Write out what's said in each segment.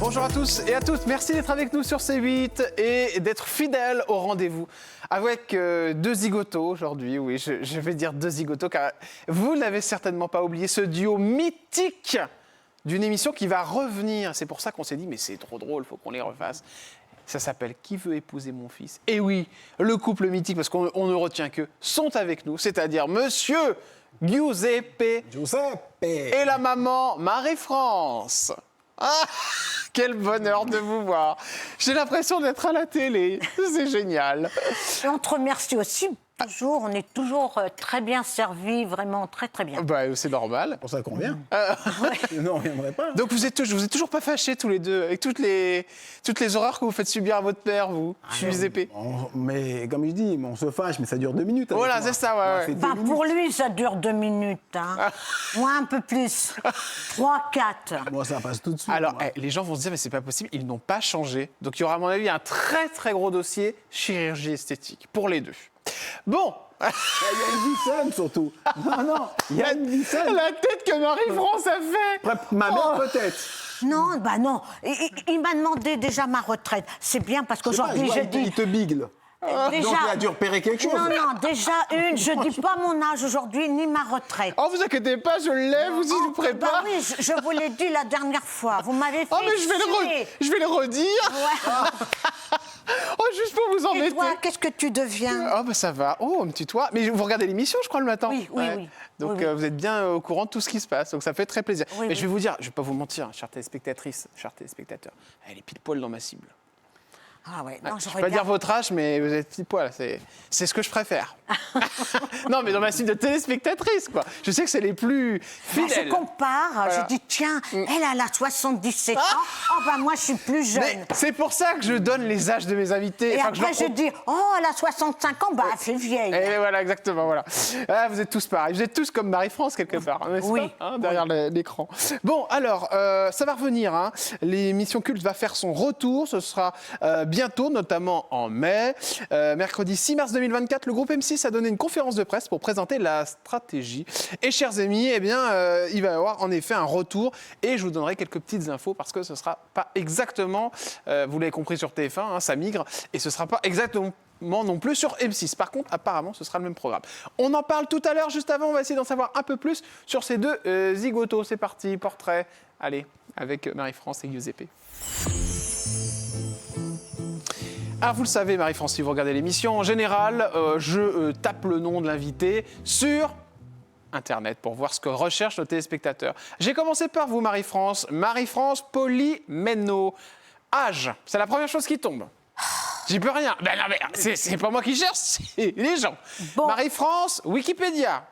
Bonjour à tous et à toutes, merci d'être avec nous sur C8 et d'être fidèles au rendez-vous avec deux zigotos aujourd'hui. Oui, je vais dire deux zigotos car vous n'avez certainement pas oublié ce duo mythique d'une émission qui va revenir. C'est pour ça qu'on s'est dit mais c'est trop drôle, il faut qu'on les refasse. Ça s'appelle Qui veut épouser mon fils? Et oui, le couple mythique, parce qu'on ne retient qu'eux, sont avec nous, c'est-à-dire Monsieur Giuseppe et la maman Marie-France. Ah, quel bonheur de vous voir. J'ai l'impression d'être à la télé. C'est génial. Et on te remercie aussi. Toujours, on est toujours très bien servis, vraiment très très bien. Bah, c'est normal. Pour ça qu'on vient. Non, on ne viendrait pas. Donc vous êtes toujours pas fâchés tous les deux avec toutes les horreurs que vous faites subir à votre père, vous, Giuseppe. Mais comme je dis, on se fâche, mais ça dure 2 minutes. Voilà, c'est ça, ouais. Enfin, pour lui, ça dure 2 minutes. Hein. Moi, un peu plus. 3, 4. Moi, ça passe tout de suite. Alors, les gens vont se dire, mais c'est pas possible, ils n'ont pas changé. Donc il y aura, à mon avis, un très très gros dossier chirurgie esthétique pour les deux. Bon. Il y a une vie seule, surtout. Non, il y a une vie seule. La tête que Marie-France a fait. Ma mère, peut-être. Non, bah non. Il m'a demandé déjà ma retraite. C'est bien parce qu'aujourd'hui, je dis... Il te bigle. Déjà, donc il a dû repérer quelque chose. Non, déjà je dis pas mon âge aujourd'hui, ni ma retraite. Oh, vous inquiétez pas, je l'ai, vous y vous prépare. Bah oui, je vous l'ai dit la dernière fois. Vous m'avez fait Oh, mais je vais le redire. Ouais. Oh, juste pour vous embêter. Et toi, qu'est-ce que tu deviens? Oh, bah ça va. Oh, on me tutoie. Mais vous regardez l'émission, je crois, le matin. Oui. Donc, Oui. Vous êtes bien au courant de tout ce qui se passe. Donc, ça fait très plaisir. Oui, mais je vais vous dire, je vais pas vous mentir, chères téléspectatrices, chers téléspectateurs, elle est pile poil dans ma cible. Ah ouais, non, Je ne vais pas dire votre âge, mais vous êtes pile poil. C'est ce que je préfère. Non, mais dans ma cible de téléspectatrices, quoi. Je sais que c'est les plus fidèles. Je compare, Voilà. je dis tiens, elle a 77 ans, oh bah moi je suis plus jeune. Mais c'est pour ça que je donne les âges de mes invités. Et Enfin, que après leur je dis, oh elle a 65 ans, bah elle fait vieille. Et voilà, exactement, voilà. Ah, vous êtes tous pareils. Vous êtes tous comme Marie-France, quelque part, n'est-ce Oui. pas, derrière l'écran. Bon, alors, ça va revenir. Hein. L'émission Culte va faire son retour. Ce sera bientôt, notamment en mai. Mercredi 6 mars 2024, le groupe M6 a donné une conférence de presse pour présenter la stratégie. Et chers amis, eh bien, il va y avoir en effet un retour. Et je vous donnerai quelques petites infos parce que ce ne sera pas exactement, vous l'avez compris sur TF1, hein, ça migre. Et ce ne sera pas exactement non plus sur M6. Par contre, apparemment, ce sera le même programme. On en parle tout à l'heure. Juste avant, on va essayer d'en savoir un peu plus sur ces deux zigotos. C'est parti, portrait. Allez, avec Marie-France et Giuseppe. Ah, vous le savez, Marie-France, si vous regardez l'émission, en général, je tape le nom de l'invité sur Internet pour voir ce que recherchent nos téléspectateurs. J'ai commencé par vous, Marie-France. Marie-France Polymeno. Âge, c'est la première chose qui tombe. J'y peux rien. Ben non, mais c'est pas moi qui cherche, c'est les gens. Bon. Marie-France, Wikipédia.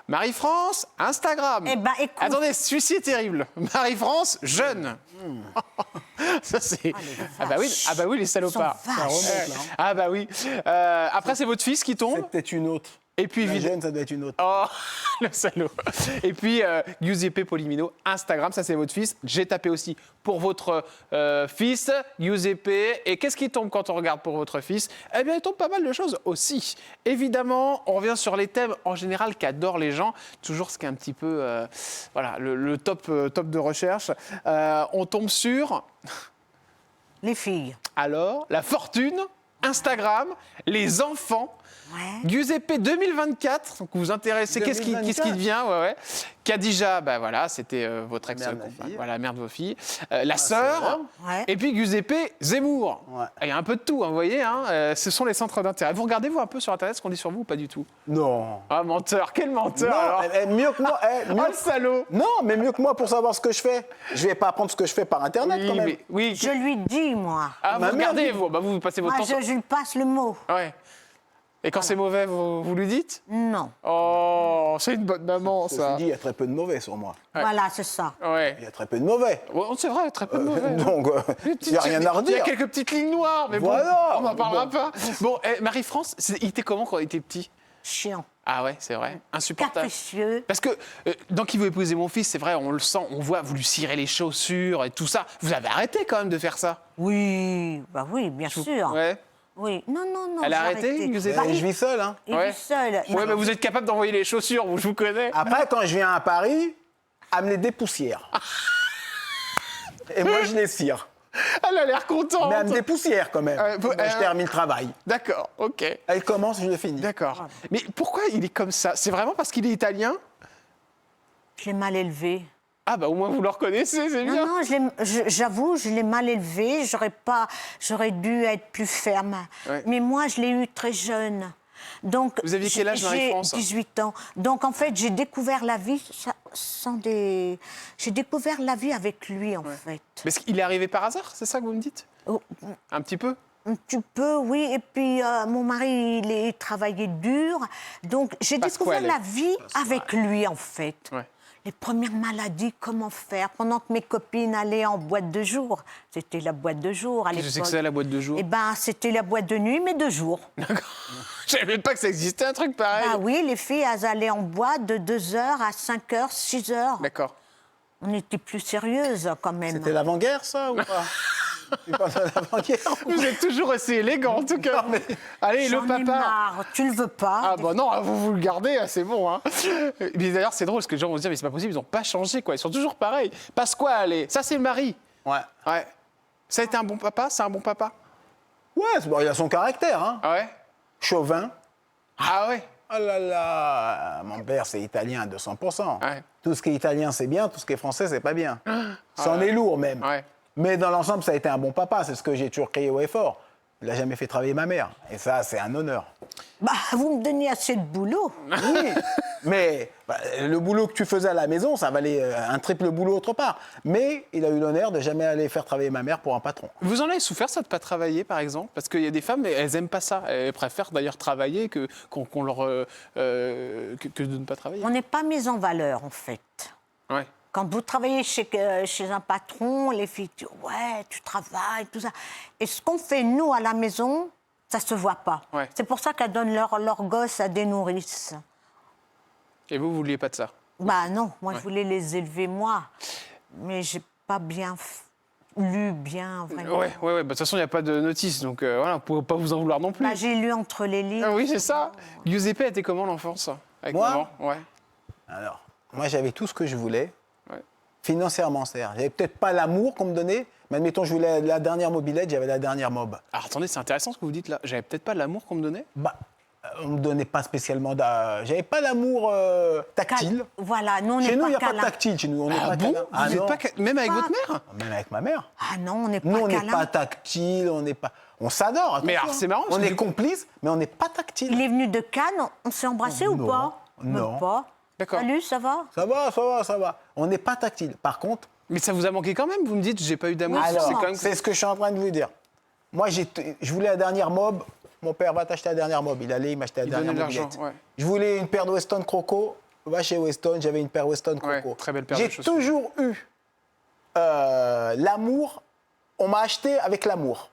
Marie-France, Instagram. Eh ben, écoute. Attendez, celui-ci est terrible. Marie-France, jeune. Ça, c'est... Ah bah oui, les salopards. Ils sont vaches. Ça remonte, là. Hein. Ah bah oui. Après, c'est votre fils qui C'est tombe. peut-être une autre. Et puis, La jeune, ça doit être une autre. Oh, le salaud. Et puis, Giuseppe Polymeno, Instagram, ça c'est votre fils. J'ai tapé aussi pour votre fils, Giuseppe. Et qu'est-ce qui tombe quand on regarde pour votre fils? Eh bien, il tombe pas mal de choses aussi. Évidemment, on revient sur les thèmes en général qu'adorent les gens. Toujours ce qui est un petit peu, voilà, le top de recherche. On tombe sur, Les filles. alors, la fortune, Instagram, les enfants. Ouais. Giuseppe 2024, donc vous vous intéressez, qu'est-ce qui devient, ouais. Khadija, bah voilà, c'était votre ex, Mère de ma fille. voilà, mère de vos filles. La sœur, Ouais. et puis Giuseppe Zemmour. Ouais. Il y a un peu de tout, hein, vous voyez, hein, ce sont les centres d'intérêt. Vous regardez, vous, un peu sur Internet ce qu'on dit sur vous ou pas du tout? Non. Ah, menteur, quel menteur alors. Mieux que moi. Oh, le salaud. Non, mais mieux que moi pour savoir ce que je fais. Je vais pas apprendre ce que je fais par Internet Oui, quand même. mais, oui. Je lui dis, moi. Ah, Ma vous mère regardez, dit- vous, bah, vous passez votre Moi, temps. je lui passe le mot. Ouais. Et quand c'est mauvais, vous lui dites? Non. Oh, c'est une bonne maman, Ceci ça. dit, il y a très peu de mauvais sur moi. Ouais. Voilà, c'est ça. Ouais. Il y a très peu de mauvais. Ouais, c'est vrai, très peu de mauvais. Donc, il n'y a rien à Il y a redire. quelques petites lignes noires, mais Voilà. bon, on n'en parlera Bon. pas. Bon, Marie-France, il était comment quand il était petit? Chiant. Ah ouais, c'est vrai, insupportable. Capricieux. Parce que dans Qui veut épouser mon fils, c'est vrai, on le sent, on voit, vous lui cirez les chaussures et tout ça. Vous avez arrêté quand même de faire ça? Oui, bah oui, bien sûr. Ouais. Oui, non. Elle a j'ai arrêté, Giuseppe Bah, Et je vis seul. Hein. il Ouais. vit seul. Ouais, mais vous êtes capable d'envoyer les chaussures, je vous connais. Après, quand je viens à Paris, amener des poussières. Et moi, je les cire. Elle a l'air contente. Mais elle me dépoussière quand même. Je termine le travail. D'accord, ok. Elle commence, je le finis. D'accord. Mais pourquoi il est comme ça? C'est vraiment parce qu'il est italien? Je l'ai mal élevé. Ah bah au moins vous le reconnaissez, c'est bien. Non, j'avoue, je l'ai mal élevé. J'aurais dû être plus ferme. Ouais. Mais moi, je l'ai eu très jeune. Donc, Vous aviez quel âge, Marie-France? J'ai 18 ans. Donc, en fait, j'ai découvert la vie J'ai découvert la vie avec lui, en fait. Mais il est arrivé par hasard, c'est ça que vous me dites? Oh, Un petit peu? un petit peu, oui. Et puis, mon mari, il travaillait dur. Donc, j'ai découvert Pasquale. la vie avec lui, en fait. Ouais. Les premières maladies, comment faire? Pendant que mes copines allaient en boîte de jour, c'était la boîte de jour à l'époque. Je sais que c'est la boîte de jour. Eh ben, c'était la boîte de nuit, mais de jour. D'accord. Je savais même pas que ça existait un truc pareil. Ah oui, les filles, elles allaient en boîte de 2h à 5h, 6h. D'accord. On était plus sérieuses quand même. C'était l'avant-guerre, ça, ou pas? Tu parles de l'avant-guerre? Vous êtes toujours assez élégant, en tout cas. Non, mais- Allez, le J'en ai papa. marre. Tu le veux pas? Ah bah non, vous le gardez, c'est bon. Hein. Mais d'ailleurs, c'est drôle, parce que les gens vont se dire, mais c'est pas possible, ils n'ont pas changé, quoi. Ils sont toujours pareils. Pasquale, ça c'est le mari. Ouais. Ouais. Ça a été un bon papa? C'est un bon papa? Ouais, bon, il a son caractère, hein. Ah ouais? Chauvin. Ah ouais? Oh là là, mon père, c'est italien à 200%. Ouais. Tout ce qui est italien, c'est bien, tout ce qui est français, c'est pas bien. Ça en est lourd, même. Ouais. Mais dans l'ensemble, ça a été un bon papa, c'est ce que j'ai toujours crié haut et fort. Il n'a jamais fait travailler ma mère. Et ça, c'est un honneur. Bah, vous me donnez assez de boulot. Oui, mais le boulot que tu faisais à la maison, ça valait un triple boulot autre part. Mais il a eu l'honneur de jamais aller faire travailler ma mère pour un patron. Vous en avez souffert, ça, de ne pas travailler, par exemple? Parce qu'il y a des femmes, elles n'aiment pas ça. Elles préfèrent d'ailleurs travailler que de ne pas travailler. On n'est pas mis en valeur, en fait. Ouais. Quand vous travaillez chez un patron, les filles disent « Ouais, tu travailles, tout ça ». Et ce qu'on fait, nous, à la maison, ça ne se voit pas. Ouais. C'est pour ça qu'elles donnent leur gosse à des nourrices. Et vous ne vouliez pas de ça? Bah non, moi, Ouais. je voulais les élever, moi. Mais j'ai pas bien lu, bien, vraiment. Ouais. Bah, de toute façon, il n'y a pas de notice, donc voilà, on ne peut pas vous en vouloir non plus. Bah, j'ai lu entre les lignes. Ah oui, c'est ça. Giuseppe était comment l'enfance avec Moi maman? Ouais. Alors, moi, j'avais tout ce que je voulais, Ouais. financièrement, c'est-à-dire. J'avais peut-être pas l'amour qu'on me donnait, mais admettons, je voulais la dernière mobilette, j'avais la dernière mob. Alors attendez, c'est intéressant ce que vous dites là. J'avais peut-être pas l'amour qu'on me donnait. Bah, on me donnait pas spécialement j'avais pas l'amour tactile. Voilà, nous, on Chez n'est nous, pas il n'y a pas de câlin. tactile. Chez nous, on n'est Ah pas bon? câlin. Vous êtes non. pas même avec Ah. votre mère? Même avec ma mère. Ah non, on n'est pas Nous, on n'est câlin. pas tactile, on n'est pas. On s'adore. Mais attention. alors, c'est marrant, parce On que est du coup- complices, mais on n'est pas tactile. Il est venu de Cannes, on s'est embrassé ou Non. pas? Non. Même pas. D'accord. Salut, ça va? Ça va, ça va, ça va. On n'est pas tactile. Par contre, Mais ça vous a manqué quand même. Vous me dites, j'ai pas eu d'amour. Oui, alors, c'est quand même. c'est ce que je suis en train de vous dire. Moi, je voulais la dernière mob. Mon père va t'acheter la dernière mob. Il allait, il m'achetait la Il dernière donnait de l'argent, mobilette. ouais. Je voulais une paire de Weston Croco. Va chez Weston, j'avais une paire Weston Ouais, Croco. très belle paire de J'ai chaussures. toujours eu l'amour. On m'a acheté avec l'amour.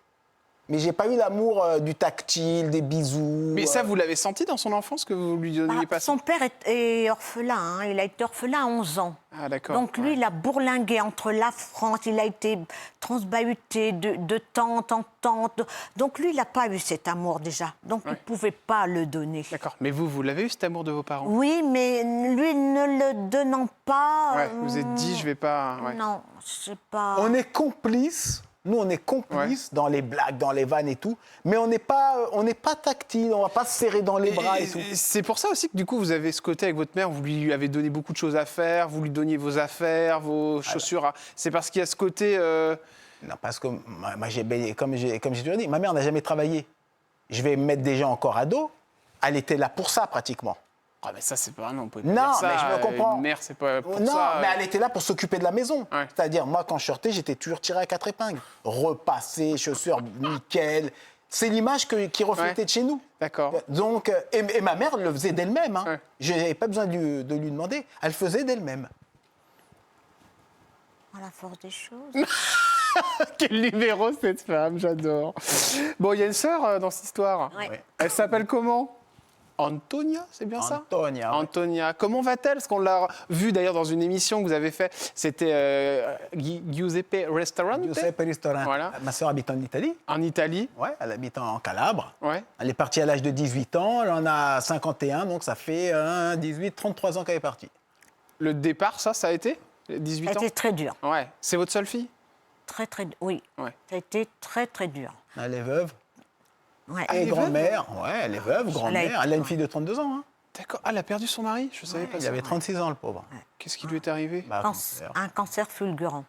Mais j'ai pas eu l'amour du tactile, des bisous. Mais ça, vous l'avez senti dans son enfance que vous lui donniez Bah, pas ça? son père est orphelin, hein. Il a été orphelin à 11 ans. Ah d'accord. Donc lui, Ouais. il a bourlingué entre la France, il a été transbahuté de tante en tante. Donc lui, il n'a pas eu cet amour déjà. Donc il ne pouvait pas le donner. D'accord. Mais vous l'avez eu cet amour de vos parents? Oui, mais lui ne le donnant pas... Ouais. Vous vous êtes dit, je vais pas. Ouais. Non, c'est pas... On est complices. Nous, on est complices dans les blagues, dans les vannes et tout. Mais on n'est pas tactile. On va pas se serrer dans les bras et tout. C'est pour ça aussi que du coup, vous avez ce côté avec votre mère, vous lui avez donné beaucoup de choses à faire, vous lui donniez vos affaires, vos chaussures. C'est parce qu'il y a ce côté. Non, parce que moi, comme j'ai toujours dit, ma mère n'a jamais travaillé. Je vais mettre des gens encore à dos. Elle était là pour ça, pratiquement. Ah, mais ça, c'est pas. Non, on peut pas Non, dire ça. mais je me comprends. Une mère, c'est pas pour Non, ça. mais elle était là pour s'occuper de la maison. Ouais. C'est-à-dire, moi, quand je sortais, j'étais toujours tiré à 4 épingles. Repassé, chaussures nickel. C'est l'image qui reflétait Ouais. de chez nous. D'accord. Donc, et ma mère le faisait d'elle-même. Hein. Ouais. Je n'avais pas besoin de lui demander. Elle faisait d'elle-même. À la force des choses. Quel numéro cette femme, j'adore. Bon, il y a une sœur dans cette histoire. Ouais. Ouais. Elle s'appelle comment? Antonia, c'est bien ça? Antonia, ouais. Antonia. Comment va-t-elle? Parce qu'on l'a vu d'ailleurs dans une émission que vous avez fait. C'était Giuseppe Restaurant Giuseppe Ristorante. Voilà. Ma sœur habite en Italie. en Italie. Ouais, elle habite en Calabre. Ouais. Elle est partie à l'âge de 18 ans. Elle en a 51, donc ça fait 33 ans qu'elle est partie. Le départ, ça a été? 18 Ça a ans? été très dur. Ouais. C'est votre seule fille? très, très... Oui, Ouais. ça a été très, très dur. Elle est veuve. Ouais. Et elle est grand-mère. Ouais, elle est veuve, grand-mère. Elle a une fille de 32 ans. Hein. D'accord. Ah, elle a perdu son mari? Je savais pas Il ça. avait 36 ans, le pauvre. Qu'est-ce qui lui est arrivé? Bah, Un cancer fulgurant.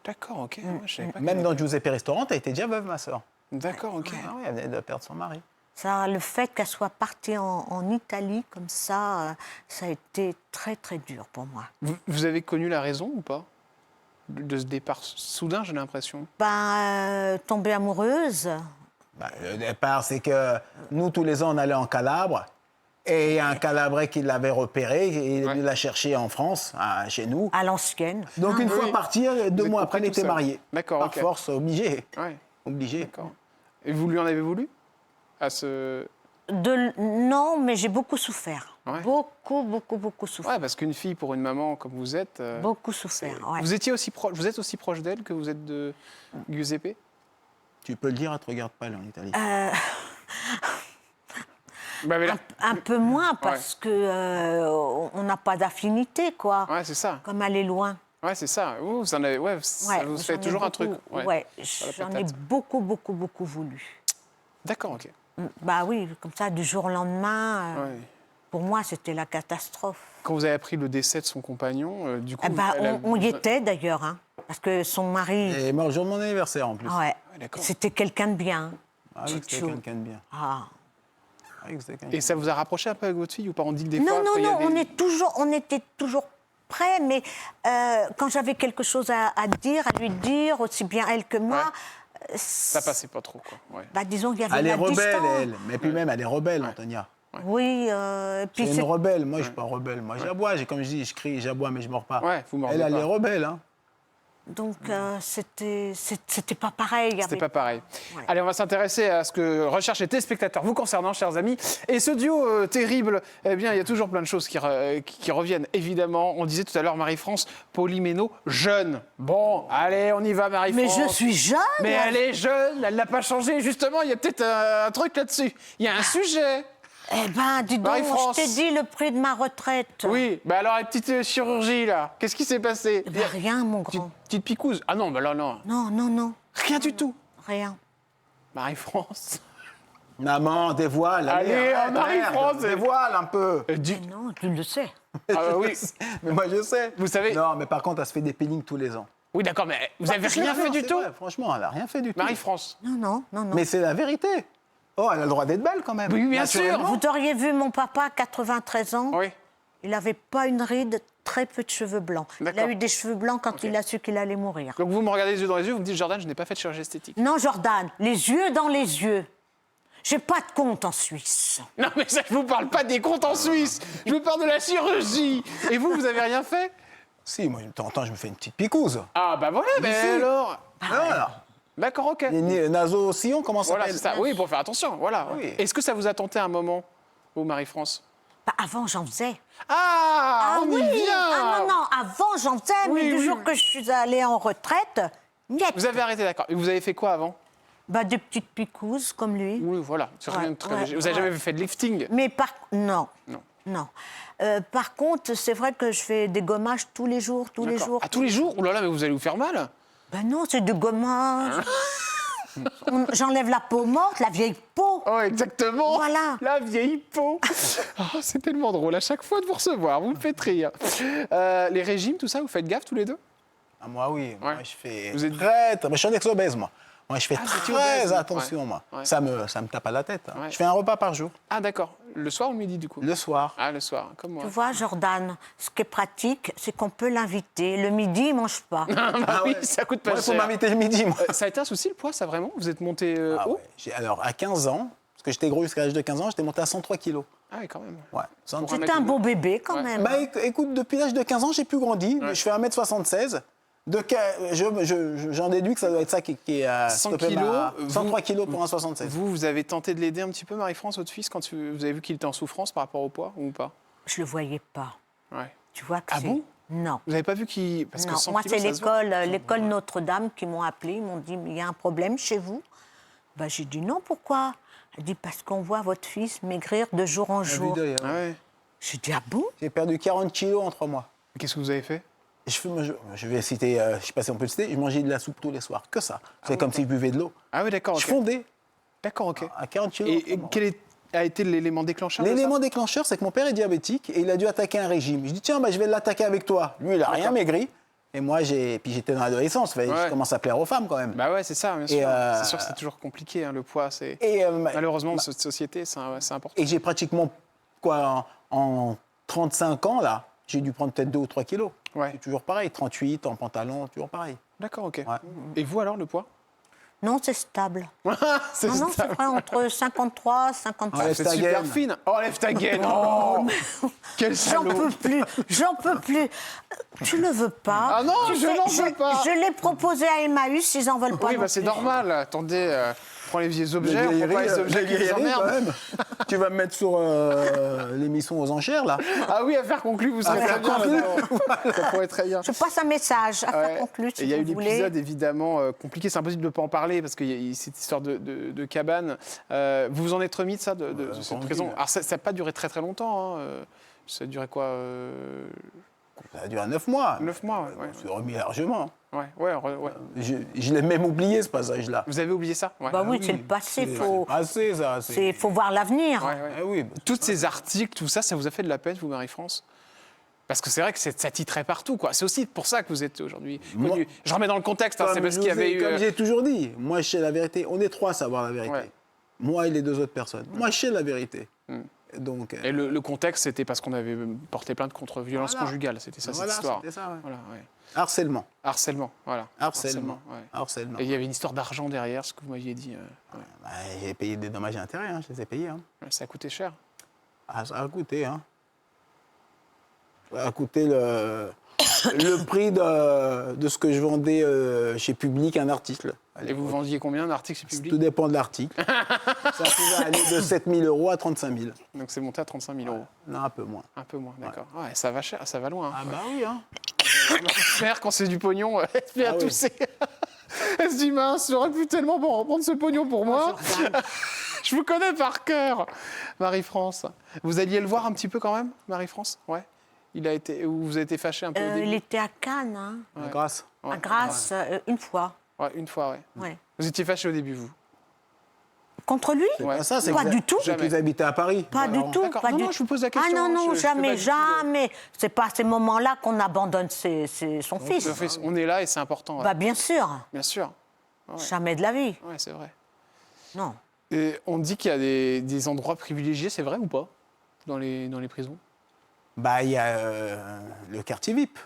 D'accord, ok. Ouais, je savais pas Même qu'elle- dans Giuseppe Restaurant, elle était déjà veuve, ma sœur. D'accord, ok. Ah oui, elle venait de perdre son mari. Ça, le fait qu'elle soit partie en Italie comme ça a été très, très dur pour moi. Vous avez connu la raison ou pas de ce départ soudain, j'ai l'impression? Tombée amoureuse. Bah, le départ, c'est que nous, tous les ans, on allait en Calabre. Et il y a un Calabrais qui l'avait repéré, et il Ouais. l'a cherché en France, chez nous. À l'ancienne. Donc, une oui. fois parti, 2 êtes mois après, compris il tout était seul. marié. D'accord, Par ok. force, obligé. Ouais, Obligé. d'accord. Et vous lui en avez voulu à ce... Non, mais j'ai beaucoup souffert. Ouais. Beaucoup, beaucoup, beaucoup souffert. Ouais, parce qu'une fille pour une maman comme vous êtes... Beaucoup souffert, ouais. Vous étiez aussi proche, vous êtes aussi proche d'elle que vous êtes de Giuseppe? Tu peux le dire, elle ne te regarde pas, elle est en Italie. Bah, mais là- Un peu moins parce que on n'a pas d'affinité, quoi. Ouais, c'est ça. Comme elle est loin. Ouais, c'est ça. Vous en avez, ouais, ça Ouais, vous j'en fait ai toujours un truc. beaucoup, Ouais. ouais, Sur la j'en ai patate. beaucoup, beaucoup, beaucoup voulu. D'accord, ok. Bah oui, comme ça, du jour au lendemain, Ouais. pour moi, c'était la catastrophe. Quand vous avez appris le décès de son compagnon, du coup... Eh ben, elle a- on y était d'ailleurs, hein, parce que son mari, Elle est morte le jour de mon anniversaire, en plus. ouais, d'accord. c'était quelqu'un de bien. Ah oui, c'était Chichou. quelqu'un de bien. Ah. Ah oui, c'était quelqu'un Et ça vous a rapproché un peu avec votre fille ou pas? On dit que des Non, fois... non, quand il y non, avait- on était toujours prêts, mais quand j'avais quelque chose à dire, à lui dire, aussi bien elle que moi, Ça passait pas trop, quoi. Ouais. bah, disons qu'il y avait Elle est la rebelle, distance. elle. Mais puis même, elle est rebelle, Antonia. Oui, puis C'est c'est une rebelle. Moi, je ne suis pas rebelle. Moi, j'aboie. Comme je dis, je crie, j'aboie, mais je ne mords pas. Ouais, vous mordez Elle, elle pas. est rebelle. Hein. donc c'était pas pareil. il y C'était avait- pas pareil. Ouais. Allez, on va s'intéresser à ce que recherchent les téléspectateurs vous concernant, chers amis. Et ce duo terrible, eh bien, il y a toujours plein de choses qui reviennent, évidemment. On disait tout à l'heure, Marie-France Polimeno, jeune. Bon, allez, on y va, Mais Marie-France. je suis jeune. Mais elle est jeune, elle n'a pas changé. Justement, il y a peut-être un truc là-dessus. Il y a un sujet. Eh ben, dis donc, Marie-France. je t'ai dit le prix de ma retraite. Oui, bah alors, la petite chirurgie, là. Qu'est-ce qui s'est passé? Eh ben, rien, mon grand. Petite picouse. Ah non, bah là, non. Non, non, non, Rien du tout. rien. Marie-France. Maman, dévoile. Allez, arrête, Marie-France. Dévoile un peu. Non, tu le sais. Ah bah oui. Mais moi, je sais. Vous savez- Non, mais par contre, elle se fait des peelings tous les ans. Oui, d'accord, mais vous avez C'est rien vrai, fait du c'est tout? vrai, franchement, elle n'a rien fait du tout. Marie-France. Non, non, non, non. Mais c'est la vérité. Oh, elle a le droit d'être belle quand même. Oui, bien sûr. Naturellement. Vous auriez vu mon papa, 93 ans. Oui. Il n'avait pas une ride, très peu de cheveux blancs. Il a D'accord. eu des cheveux blancs quand il a su qu'il allait mourir. Donc vous me regardez les yeux dans les yeux, vous me dites, Jordan, je n'ai pas fait de chirurgie esthétique. Non, Jordan, les yeux dans les yeux. J'ai pas de compte en Suisse. Non, mais ça, je vous parle pas des comptes en Suisse. Je vous parle de la chirurgie. Et vous, vous avez rien fait? Si, moi, de temps en temps, je me fais une petite picouse. Ah, bah voilà, mais si. alors. Voilà. D'accord, ok. Les naso-sillons, comment ça Voilà, s'appelle c'est ça. Oui, pour faire attention, voilà. Oui. Est-ce que ça vous a tenté un moment, vous, Marie-France? Bah, avant, j'en faisais. Ah, on y vient. Ah non, non, avant, j'en faisais, Oui, mais du oui, jour oui. que je suis allée en retraite, niet. Vous avez arrêté, d'accord. Et vous avez fait quoi avant? Bah, des petites picouses, comme lui. Oui, voilà. C'est rien de très ouais, léger. Vous n'avez ouais. jamais fait de lifting? Mais non. Non. Non. Par contre, c'est vrai que je fais des gommages tous les jours, tous les D'accord. jours. Ah, tous les jours? Ouh là là, mais vous allez vous faire mal. Ben non, c'est du gommage. J'enlève la peau morte, la vieille peau. Oh, exactement. Voilà. La vieille peau. Oh, c'est tellement drôle à chaque fois de vous recevoir. Vous me faites rire. Les régimes, tout ça, vous faites gaffe tous les deux? Ah, moi, oui. Moi, Ouais. je fais Vous êtes- très... Je suis un ex-obèse, moi. Moi, je fais Ah, vous étiez très obèse, attention, ouais. moi. Ouais. Ça me tape à la tête. Hein. Ouais. Je fais un repas par jour, Ah, d'accord. Le soir ou le midi, du coup? le soir. Ah, le soir, comme moi. Tu vois, Jordan, ce qui est pratique, c'est qu'on peut l'inviter. Le midi, il mange pas. Ah oui, ouais. ça coûte pas Moi, il faut cher. m'inviter le midi, moi. Ça a été un souci, le poids, ça, vraiment? Vous êtes monté Ah haut? ouais. Alors, à 15 ans, parce que j'étais gros jusqu'à l'âge de 15 ans, j'étais monté à 103 kilos. Ah oui, quand même. Ouais. 103. C'est un beau bébé, quand Ouais. même. Bah, écoute, depuis l'âge de 15 ans, j'ai plus grandi. Je fais 1m76. J'en déduis que ça doit être ça qui a 100 stoppé kilos, 103 kilos pour un 76. Vous avez tenté de l'aider un petit peu, Marie-France, votre fils, quand vous avez vu qu'il était en souffrance par rapport au poids, ou pas? Je le voyais pas. Ouais. Tu vois que Ah c'est- bon? Non. Vous n'avez pas vu qu'il... Parce que Non, 100 moi, kilos, c'est ça se voit. l'école Notre-Dame qui m'ont appelé. Ils m'ont dit, mais il y a un problème chez vous. Ben, j'ai dit, non, pourquoi? Elle dit, parce qu'on voit votre fils maigrir de jour en jour. Ah ouais. J'ai dit, ah bon? J'ai perdu 40 kilos en 3 mois. Qu'est-ce que vous avez fait? je vais citer, je ne sais pas si on peut le citer, je mangeais de la soupe tous les soirs, que ça. C'est comme si je buvais de l'eau. Ah oui, d'accord. Je ok. fondais D'accord, ok. à 40 kilos. Et a été l'élément déclencheur de ça L'élément déclencheur, c'est que mon père est diabétique et il a dû attaquer un régime. Je dis, tiens, je vais l'attaquer avec toi. Lui, il n'a rien maigri. Et moi, puis j'étais dans l'adolescence, je commence à plaire aux femmes quand même. Bah ouais, c'est ça, bien sûr. C'est sûr que c'est toujours compliqué, hein, le poids. Malheureusement, dans cette société, c'est important. Et j'ai pratiquement, en 35 ans, là, j'ai dû prendre peut-être 2 ou 3 kilos. Ouais. C'est toujours pareil, 38 en pantalon, toujours pareil. D'accord, ok. Ouais. Et vous alors, le poids Non, c'est stable. C'est Non, c'est vrai, entre 53, 55. Enlève c'est ta super gaine. fine. Enlève ta gaine. Oh, quel J'en salaud. peux plus, j'en peux plus. Tu le veux pas. Ah non, Tu je sais, n'en veux pas. Je l'ai proposé à Emmaüs, ils en veulent pas. Oui, non bah c'est plus. normal. Attendez, prends les vieux objets, on prend pas les objets qui vous emmerdent. Tu vas me mettre sur l'émission aux enchères, là. Ah oui, affaire conclue, vous serez très bien. Ça pourrait être très bien. Je passe un message, affaire Ouais. conclue, Et si il y a eu vous voulez. l'épisode évidemment compliqué, c'est impossible de ne pas en parler parce qu'il y a cette histoire de cabane. Vous vous en êtes remis de ça, de cette tranquille. prison. Alors ça n'a pas duré très très longtemps. Hein. Ça a duré quoi Ça a duré 9 mois. 9 mois, ouais. Je me suis remis largement. Ouais. Je l'ai même oublié, ce passage-là. Vous avez oublié ça ouais. Bah oui, c'est le passé, faut Assez, ça. faut voir l'avenir. Ouais. Ah oui, Tous ces articles, tout ça, ça vous a fait de la peine, vous, Marie-France? Parce que c'est vrai que ça titrait partout, quoi. C'est aussi pour ça que vous êtes aujourd'hui connu. Je remets dans le contexte, hein, c'est parce qu'il y avait eu... Comme j'ai toujours dit, moi, je sais la vérité. On est 3 à savoir la vérité. Ouais. Moi et les 2 autres personnes. Moi, je sais la vérité. Donc, Et le contexte, c'était parce qu'on avait porté plainte contre violence Voilà. conjugale. C'était ça, voilà, cette histoire. c'était ça, ouais. Voilà, ouais. Harcèlement. Harcèlement, voilà. Harcèlement. ouais. Harcèlement. Et il y avait une histoire d'argent derrière, ce que vous m'aviez dit. Ouais. Bah, j'ai payé des dommages et intérêts, hein, je les ai payés. Hein. Ça a coûté cher. Ah, ça a coûté, hein. Ça a coûté le prix de ce que je vendais chez Public, un article. Et vous vendiez combien d'articles chez Public? Tout dépend de l'article. Ça pouvait aller de 7 000 € à 35 000. Donc c'est monté à 35 000 €. Non, un peu moins. Un peu moins, d'accord. Ouais, ça va cher, ça va loin. Ah bah oui, hein. Cher quand c'est du pognon, elle se met à Ah oui. tousser. Elle se dit, mince, j'aurais pu tellement reprendre ce pognon pour moi. Je vous connais par cœur, Marie-France. Vous alliez le voir un petit peu quand même, Marie-France? Ouais. Vous avez été fâché un peu au début? Il était à Cannes, hein, Ouais. Grâce. Ouais. à Grasse, une fois. Ouais, une fois, ouais. Ouais. Vous étiez fâché au début, vous? Contre lui Ouais. Ah, ça, c'est Pas que du tout. C'est qu'ils habitaient à Paris. Pas Alors, du tout. D'accord. Pas Non, du non, je vous pose la Ah question, non, non, je fais pas jamais, du tout de- jamais. C'est pas à ces moments-là qu'on abandonne son fils. On est là et c'est important. Ouais. Bah bien sûr, Bien sûr. jamais de la vie. Ouais, c'est vrai. Non. Et on dit qu'il y a des endroits privilégiés, c'est vrai ou pas, dans les prisons? Bah, il y a le quartier VIP.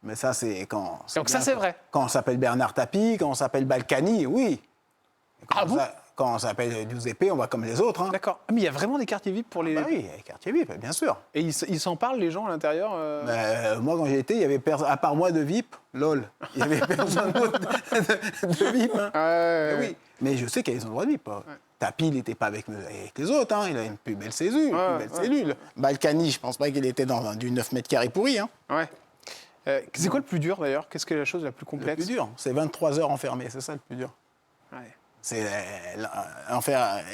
Mais ça, c'est quand... Donc ça, c'est vrai. Quand on s'appelle Bernard Tapie, quand on s'appelle Balkany, oui. Et Ah bon quand on s'appelle Giuseppe, on va comme les autres. Hein. D'accord. Ah, mais il y a vraiment des quartiers VIP pour les... Bah oui, il y a le quartier VIP, bien sûr. Et ils s'en parlent, les gens, à l'intérieur Moi, quand j'y étais, il y avait à part moi de VIP, lol. Il n'y avait personne d'autre de VIP. Hein. Ouais. Oui, mais je sais qu'il y a des endroits de VIP. Tapie, il n'était pas avec les autres. Hein. Il a une plus belle cellule. Cellule. Balkany, je ne pense pas qu'il était dans du 9 mètres carrés pourri. Hein. Ouais. C'est quoi le plus dur, d'ailleurs? Qu'est-ce que est la chose la plus Le complexe? plus dur, c'est 23 heures enfermé. C'est ça le plus dur. Ouais. C'est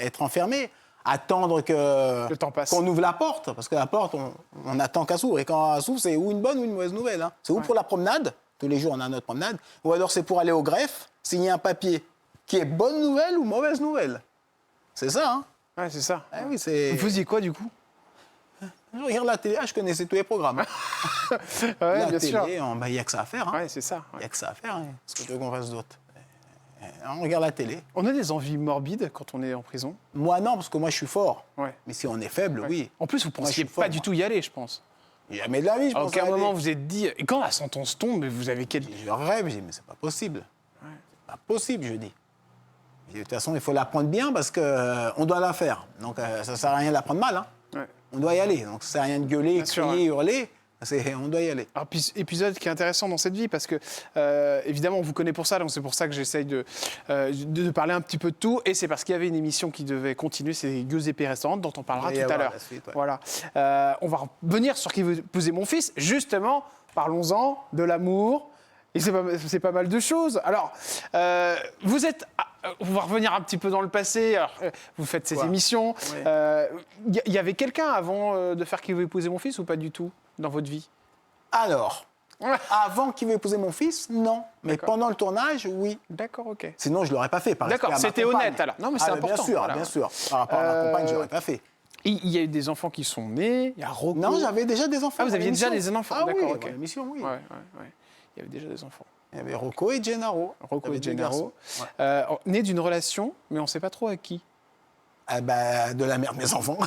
être enfermé, attendre Le temps passe. qu'on ouvre la porte, parce que la porte, on attend qu'elle s'ouvre. Et quand elle s'ouvre, c'est ou une bonne ou une mauvaise nouvelle. Hein. C'est ou pour la promenade, tous les jours on a notre promenade, ou alors c'est pour aller au greffe, signer un papier qui est bonne nouvelle ou mauvaise nouvelle. C'est ça, hein? Ouais, c'est ça. Ah oui, c'est... Vous faisiez quoi, du coup? Je regarde la télé, je connaissais tous les programmes. Ouais, la bien sûr. télé, il n'y a que ça à faire. Hein. Ouais, c'est ça. Il n'y a que ça à faire. Hein. Qu'est-ce que tu veux qu'on fasse d'autre? On regarde la télé. On a des envies morbides quand on est en prison? Moi, non, parce que moi, je suis fort. Ouais. Mais si on est faible, oui. En plus, vous Moi, je pensiez suis fort, pas du moi. tout y aller, je pense. Jamais de la vie, je À pense. aucun à aller. moment vous êtes dit... Et quand la sentence tombe, vous avez quel... Je rêve, je dis, mais c'est pas possible. C'est pas possible, je dis. Je dis, de toute façon, il faut l'apprendre bien parce qu'on doit la faire. Donc, ça sert à rien de l'apprendre mal. Hein. Ouais. On doit y aller. Donc, ça sert à rien de gueuler, Bien sûr, crier, hurler. On doit y aller. Alors, épisode qui est intéressant dans cette vie, parce que, évidemment, on vous connaît pour ça, donc c'est pour ça que j'essaye de parler un petit peu de tout. Et c'est parce qu'il y avait une émission qui devait continuer, c'est Giuseppe Restaurant, dont on parlera Il va y tout à avoir l'heure. la suite, ouais. Voilà. On va revenir sur qui vous posez mon fils. Justement, parlons-en de l'amour. Et c'est pas mal de choses. Alors, vous êtes... On va revenir un petit peu dans le passé. Alors, vous faites ces Quoi émissions. Ouais. Y avait quelqu'un avant de faire qui vous épousez mon fils ou pas du tout dans votre vie? Alors, Avant qu'il veuille épouser mon fils, non. Mais D'accord. pendant le tournage, oui. D'accord, ok. Sinon, je ne l'aurais pas fait. Par D'accord, respect à ma c'était compagne. honnête, alors. Non, mais c'est Ah, important, voilà. Bien sûr. Par rapport à ma compagne, je ne l'aurais pas fait. Il y a eu des enfants qui sont nés, il y a Rocco. Non, j'avais déjà des enfants. Ah, vous dans aviez déjà l'émission. des enfants, Ah d'accord, oui, ok. dans l'émission, oui. Ouais. Il y avait déjà des enfants. Il y avait Rocco et Gennaro. Rocco J'avais et deux Gennaro. garçons. Ouais. Nés d'une relation, mais on ne sait pas trop à qui. Ah bah, de la mère de mes enfants,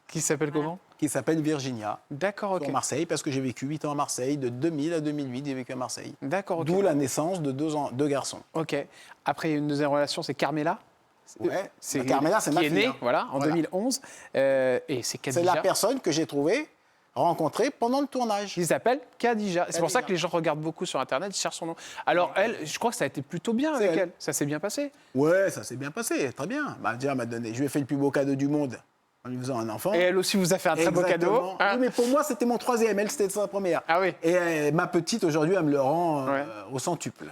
Qui s'appelle comment? qui s'appelle Virginia, D'accord, ok. sur Marseille, parce que j'ai vécu 8 ans à Marseille, de 2000 à 2008, j'ai vécu à Marseille. D'accord, ok. D'où la naissance de deux garçons. Ok. Après, il y a une deuxième relation, c'est Carmela. Ouais, Carmela, c'est ma qui est fille, née, hein. voilà, en Voilà. 2011. Et c'est C'est Khadija. la personne que j'ai trouvée, rencontrée pendant le tournage. Qui s'appelle Khadija. C'est pour ça Khadija. que les gens regardent beaucoup sur Internet, ils cherchent son nom. Alors, elle, je crois que ça a été plutôt bien avec elle. elle. Ça s'est bien passé. Ouais, ça s'est bien passé, très bien. Bah, déjà, je lui ai fait le plus beau cadeau du monde en lui faisant un enfant. Et elle aussi vous a fait un très beau cadeau. Exactement. hein. Oui, mais pour moi, c'était mon troisième, elle, c'était sa première. Ah oui. Et ma petite, aujourd'hui, elle me le rend Ouais. au centuple.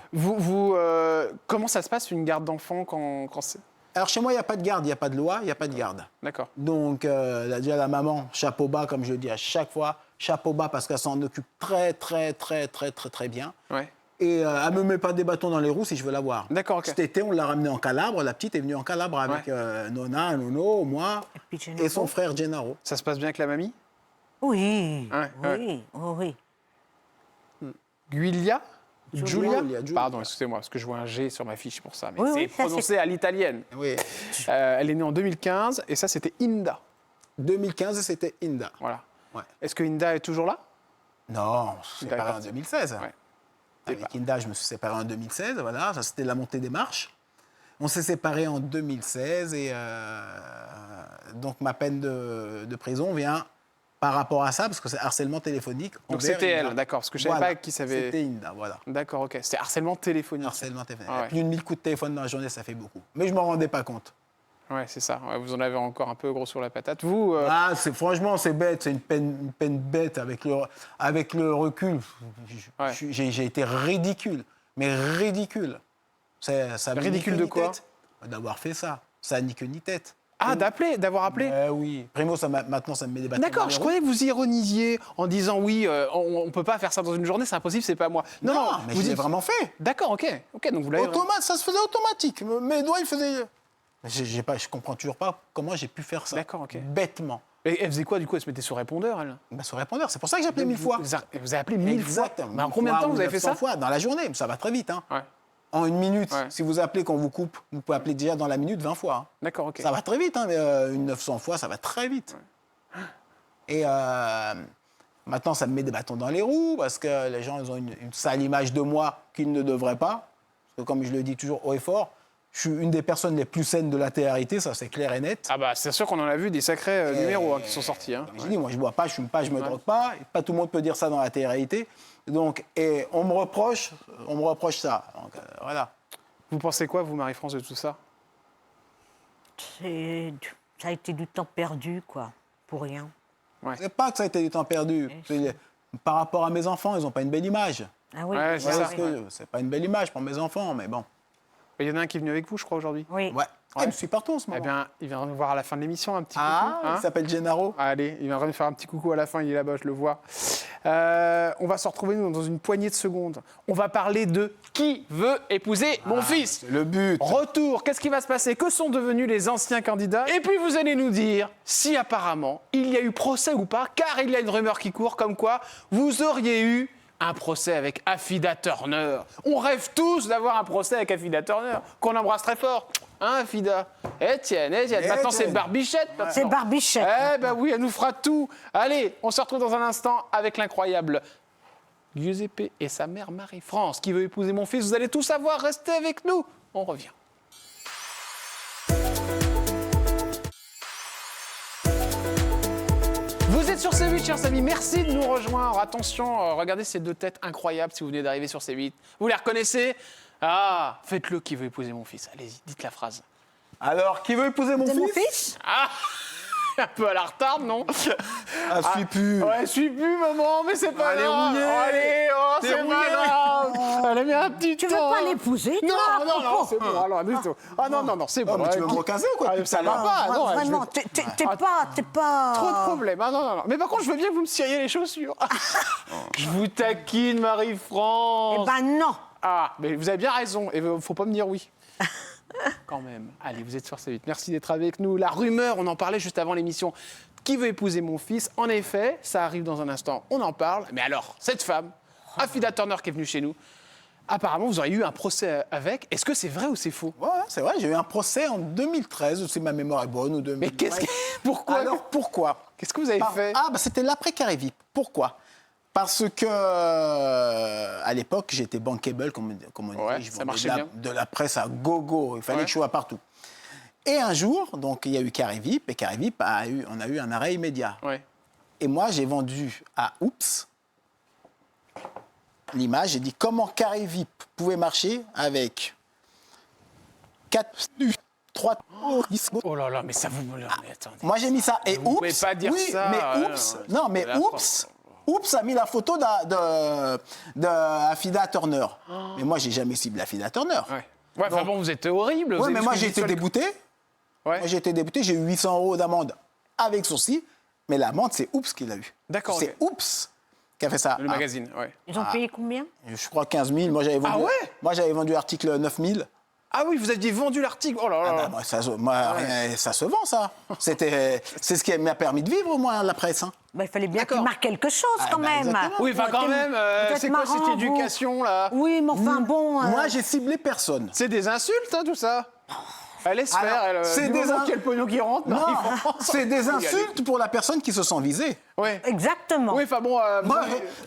Comment ça se passe une garde d'enfant quand c'est. Alors, chez moi, il n'y a pas de garde, il n'y a pas de loi, il n'y a pas de garde. D'accord. Donc, déjà, la maman, chapeau bas, comme je le dis à chaque fois, chapeau bas parce qu'elle s'en occupe très bien. Ouais. Et elle ne me met pas des bâtons dans les roues si je veux la voir. D'accord, ok. Cet été, on l'a ramenée en Calabre. La petite est venue en Calabre avec Nona, Nono, moi puis Gennaro. et son frère Gennaro. Ça se passe bien avec la mamie? Oui, Ouais, oui. Giulia? Giulia. Pardon, excusez-moi, parce que je vois un G sur ma fiche pour ça. Mais Oui, c'est oui, ça, prononcé à l'italienne. Oui. Elle est née en 2015 et ça, c'était Inda. 2015, c'était Inda. Voilà. Ouais. Est-ce que Inda est toujours là? Non, on s'est séparés en parti. 2016. Ouais. Avec Inda, je me suis séparé en 2016. Voilà, ça c'était la montée des marches. On s'est séparés en 2016 et donc ma peine de prison vient par rapport à ça, parce que c'est harcèlement téléphonique. Donc envers c'était Inda. elle, d'accord, parce que je savais Voilà, pas qui savait. C'était Inda, voilà. D'accord, ok. C'était harcèlement téléphonique. Harcèlement téléphonique. Ah ouais. Plus de 1000 coups de téléphone dans la journée, ça fait beaucoup. Mais je ne m'en rendais pas compte. Ouais, c'est ça. Ouais, vous en avez encore un peu gros sur la patate. Vous, Franchement, c'est bête, c'est une peine bête avec le recul. Ouais. J'ai été ridicule, mais ridicule. Ça n'a ni Ridicule queue de ni quoi? tête. D'avoir fait ça. Ça n'a ni queue ni tête. d'avoir appelé. Oui. Primo, maintenant, ça me met des bâtons dans D'accord, les je roues. croyais que vous ironisiez en disant oui, on ne peut pas faire ça dans une journée, c'est impossible, c'est pas moi. Non, mais vous je l'ai dites- vraiment fait. D'accord, ok, donc vous l'avez. Ça se faisait automatique. Mes doigts, ils faisaient... Je comprends toujours pas comment j'ai pu faire ça. D'accord, ok. Bêtement. Et elle faisait quoi du coup? Elle se mettait sur répondeur, elle? Bah, sur répondeur, c'est pour ça que j'ai appelé 1000 fois. Vous avez appelé 1000 fois? Exactement. Mais en combien de temps vous avez fait 900 ça? fois dans la journée, ça va très vite. Hein. Ouais. En une minute, Ouais. si vous appelez quand on vous coupe, vous pouvez appeler déjà dans la minute 20 fois. Hein. D'accord, ok. Ça va très vite, hein, mais une 900 fois, ça va très vite. Et maintenant, ça me met des bâtons dans les roues parce que les gens ils ont une sale image de moi qu'ils ne devraient pas. Parce que comme je le dis toujours haut et fort, je suis une des personnes les plus saines de la télé-réalité, ça c'est clair et net. Ah bah c'est sûr qu'on en a vu des sacrés numéros qui sont sortis. Hein. Comme je dis, moi je bois pas, je fume pas, je me drogue pas. Et pas tout le monde peut dire ça dans la télé-réalité. Donc, et on me reproche ça. Donc, voilà. Vous pensez quoi, vous, Marie-France, de tout ça? Ça a été du temps perdu, quoi, pour rien. C'est pas que ça a été du temps perdu. Par rapport à mes enfants, ils n'ont pas une belle image. Ah oui, Ouais, c'est Voilà ça. ce que- c'est pas une belle image pour mes enfants, mais bon. Il y en a un qui est venu avec vous, je crois, aujourd'hui. Oui. Ouais. Je suis partout en ce moment. Eh bien, il viendra nous voir à la fin de l'émission, un petit Ah, coucou. hein. il s'appelle Gennaro. Allez, il viendra nous faire un petit coucou à la fin, il est là-bas, je le vois. On va se retrouver, nous, dans une poignée de secondes. On va parler de qui veut épouser mon fils. C'est le but. Retour, qu'est-ce qui va se passer? Que sont devenus les anciens candidats? Et puis vous allez nous dire si apparemment il y a eu procès ou pas, car il y a une rumeur qui court comme quoi vous auriez eu un procès avec Affida Turner. On rêve tous d'avoir un procès avec Affida Turner, qu'on embrasse très fort. Hein, Affida? Etienne. Maintenant c'est Barbichette. maintenant. C'est Barbichette. Eh ben oui, elle nous fera tout. Allez, on se retrouve dans un instant avec l'incroyable Giuseppe et sa mère Marie-France qui veut épouser mon fils. Vous allez tout savoir, restez avec nous. On revient. Vous êtes sur C8, chers amis. Merci de nous rejoindre. Attention, regardez ces deux têtes incroyables si vous venez d'arriver sur C8. Vous les reconnaissez? Ah, faites-le qui veut épouser mon fils. Allez-y, dites la phrase. Alors, qui veut épouser mon C'est fils mon fils? Ah, un peu à la retarde, non? Ah, je suis plus. Ouais, je suis plus, maman, mais c'est pas Elle est grave. rouillée. Allez, oh, T'es c'est pas rouillée. grave. Elle a mis un petit Tu temps. veux pas l'épouser, toi, Non, non, non, Coco c'est bon. Alors, du tout. Ah non, non, non, c'est bon. mais tu veux me Qui- recaser ou quoi? Ah, ça va pas. Non, je Vraiment, veux- t'es pas... Trop de problèmes. Ah non, non, non. Mais par contre, je veux bien que vous me ciriez les chaussures. Je vous taquine, Marie-France. Eh ben non. Ah, mais vous avez bien raison. Et faut pas me dire oui. Quand même. Allez, vous êtes sur C8. Merci d'être avec nous. La rumeur, on en parlait juste avant l'émission. Qui veut épouser mon fils? En effet, ça arrive dans un instant. On en parle. Mais alors, cette femme, Affida Turner, qui est venue chez nous, apparemment, vous auriez eu un procès avec. Est-ce que c'est vrai ou c'est faux? Ouais, c'est vrai, j'ai eu un procès en 2013, si ma mémoire est bonne, ou 2000. Mais qu'est-ce que... Pourquoi? Alors, pourquoi? Qu'est-ce que vous avez fait? Ah, bah, c'était l'après-carré VIP. Pourquoi? Parce que, à l'époque, j'étais bankable, comme on dit. Ouais, Je ça vendais marchait bien. de la presse à gogo. Il fallait Ouais. que je sois partout. Et un jour, donc, il y a eu Carré VIP, et Carré VIP, on a eu un arrêt immédiat. Ouais. Et moi, j'ai vendu à Oops l'image. J'ai dit comment Carré VIP pouvait marcher avec 4 3 Oh là là, mais ça vous... Mais attendez. Moi, j'ai mis ça. Et Vous Oops, pouvez pas dire oui, ça, mais Oops, non, mais la Oops, Oops a mis la photo d'Affida Turner. Mais moi, j'ai jamais ciblé Affida Turner. Ouais. Ouais, enfin Donc- bon, vous êtes horrible. vous Oui, avez mais vu moi, ce que j'ai vous dites été sur les- dégoûté. Ouais. Moi, j'ai été dégoûté. J'ai eu 800 € d'amende avec sourcil. Mais l'amende, c'est Oops qui l'a eu. D'accord, C'est ok. Oops qui a fait ça. Le magazine, ouais. Ils ont payé combien? Je crois 15 000. Moi, j'avais vendu, Ah ouais moi, j'avais vendu article 9 000. Ah oui, vous aviez vendu l'article. Oh là là. Ah bah, ça se vend, ça. C'est ce qui m'a permis de vivre, moi, la presse. Hein. Ben, il fallait bien D'accord. qu'il marque quelque chose, Ah, quand bah, même. exactement. Oui, enfin Bon, quand t'es- même, vous êtes c'est quoi marrant, cette vous. éducation là? Oui, mais enfin, bon... Moi, j'ai ciblé personne. C'est des insultes, hein, tout ça. Elle laisse Alors, faire. Elle, c'est du des moment in- qu'il y a le pognon qui rentre. Non, Marie-France, c'est des faut y aller. insultes pour la personne qui se sent visée. Ouais. Exactement. Oui, enfin bon.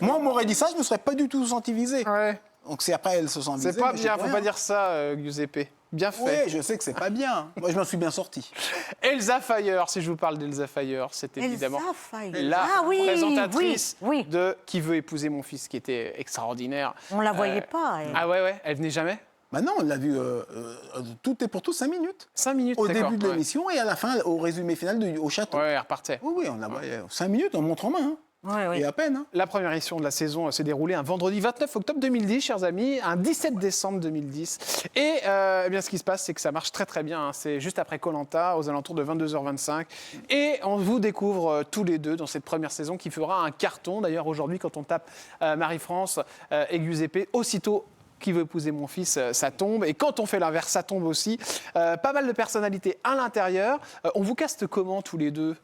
Moi, on m'aurait dit ça, je ne me serais pas du tout senti visé. Ouais. Donc, c'est après, elle se sent visée. C'est pas mais bien, j'ai faut rien. pas dire ça, Giuseppe. Bien fait. Oui, je sais que c'est pas bien. Moi, je m'en suis bien sorti. Elsa Fayer, si je vous parle d'Elsa Fayer, c'est Elsa évidemment Fayer. la Ah oui, présentatrice oui, oui. de Qui veut épouser mon fils, qui était extraordinaire. On la voyait pas, elle. Ah ouais, elle venait jamais? Maintenant, on l'a vu tout est pour tout 5 minutes. 5 minutes, Au d'accord, début de ouais. l'émission et à la fin, au résumé final au château. Ouais, elle repartait. Oui, on la voyait. 5 minutes, on montre en main. Hein. Oui, oui. Et à peine. Hein. La première édition de la saison s'est déroulée un vendredi 29 octobre 2010, chers amis, un 17 décembre 2010. Et eh bien, ce qui se passe, c'est que ça marche très très bien. Hein. C'est juste après Koh-Lanta, aux alentours de 22h25. Et on vous découvre tous les deux dans cette première saison qui fera un carton. D'ailleurs, aujourd'hui, quand on tape Marie-France et Giuseppe, aussitôt Qui veut épouser mon fils, ça tombe. Et quand on fait l'inverse, ça tombe aussi. Pas mal de personnalités à l'intérieur. On vous caste comment tous les deux?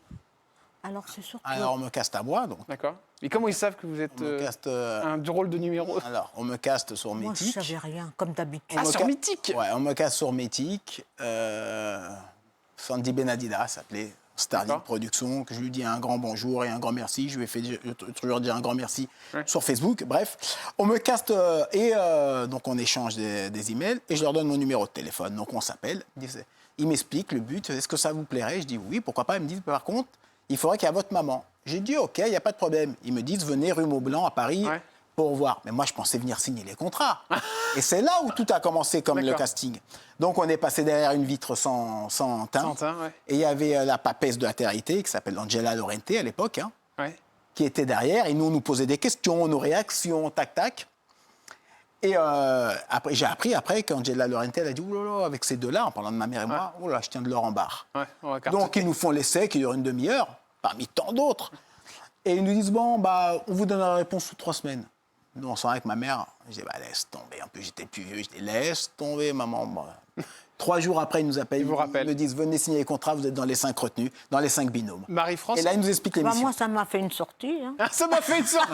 Alors, c'est surtout... Alors, on me caste à moi, donc. D'accord. Et comment ils savent que vous êtes On me caste. un drôle de numéro? Alors, on me caste sur Moi, je Mythique. savais rien, comme d'habitude. Ah, me sur ca- Mythique. Ouais, on me casse sur Mythique. Sandy Benadida s'appelait. Starling D'accord. Productions, que je lui dis un grand bonjour et un grand merci. Je lui ai fait toujours dire un grand merci Ouais. sur Facebook. Bref, on me caste donc on échange des emails et je leur donne mon numéro de téléphone. Donc on s'appelle. Ils m'expliquent le but. Est-ce que ça vous plairait? Je dis oui, pourquoi pas. Ils me disent par contre, il faudrait qu'il y ait votre maman. J'ai dit ok, il n'y a pas de problème. Ils me disent venez rue Maublanc à Paris. Ouais. Pour voir. Mais moi, je pensais venir signer les contrats. Et c'est là où tout a commencé comme le D'accord. casting. Donc, on est passé derrière une vitre sans teint. Sans teint, ouais. Et il y avait la papesse de la télé qui s'appelle Angela Lorente à l'époque, hein, Ouais. qui était derrière. Et nous, on nous posait des questions, nos réactions, tac, tac. Et après, j'ai appris après qu'Angela Lorente, elle a dit, oh là là, avec ces deux-là, en parlant de ma mère et moi, oh là, je tiens de leur en barre. Ouais, on va cartonner. Donc, ils nous font l'essai qui dure une demi-heure, parmi tant d'autres. Et ils nous disent, bon, bah, on vous donne la réponse sous 3 semaines. Nous, on s'en va avec ma mère. Je dis, bah, laisse tomber. En plus, j'étais plus vieux. Je dis, laisse tomber, maman. Bah. 3 jours après, ils nous appellent. Ils vous rappellent. Ils me disent, venez signer les contrats, vous êtes dans les 5 retenus, dans les 5 binômes. Marie-France. Et là, ils nous expliquent Bah, l'émission. moi, ça m'a fait une sortie. Hein. Ah, ça m'a fait une sortie.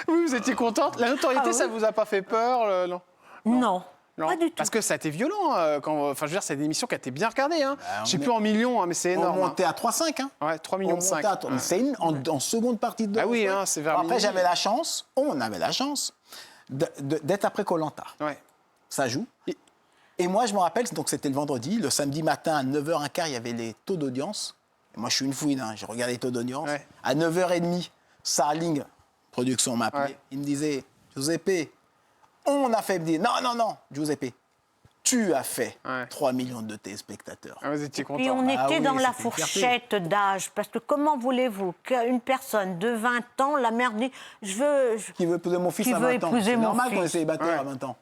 Oui, vous étiez contente. La notoriété, Ah oui. ça vous a pas fait peur, non? Non, Non. pas du tout. Parce que ça a été violent. Enfin, je veux dire, c'est une émission qui a été bien regardée. Hein. on Je sais est- plus en millions, hein, mais c'est On énorme. hein. montait à 3,5. Hein. Ouais, 3 On millions montait 5. à... Mais c'est en seconde partie de Ah oui, ouais. hein, c'est vers Après, minuit. j'avais la chance, on avait la chance, d'être après Koh-Lanta. Ouais. Ça joue. Et moi, je me rappelle, donc c'était le vendredi, le samedi matin à 9h15, il y avait les taux d'audience. Et moi, je suis une fouine, hein, j'ai regardé les taux d'audience. Ouais. À 9h30, Starling Production m'a appelé. Ouais. Il me disait, Giuseppe, on a fait me dire, non, Giuseppe, tu as fait Ouais. 3 millions de téléspectateurs. Ah, vous étiez content. Puis on Ah était oui, dans la c'était une fierté. fourchette d'âge. Parce que comment voulez-vous qu'une personne de 20 ans, la mère dit je veux. Qui veut épouser mon fils Qui à veut 20 ans? épouser C'est mon normal qu'on est fils. célibataire Ouais. à 20 ans.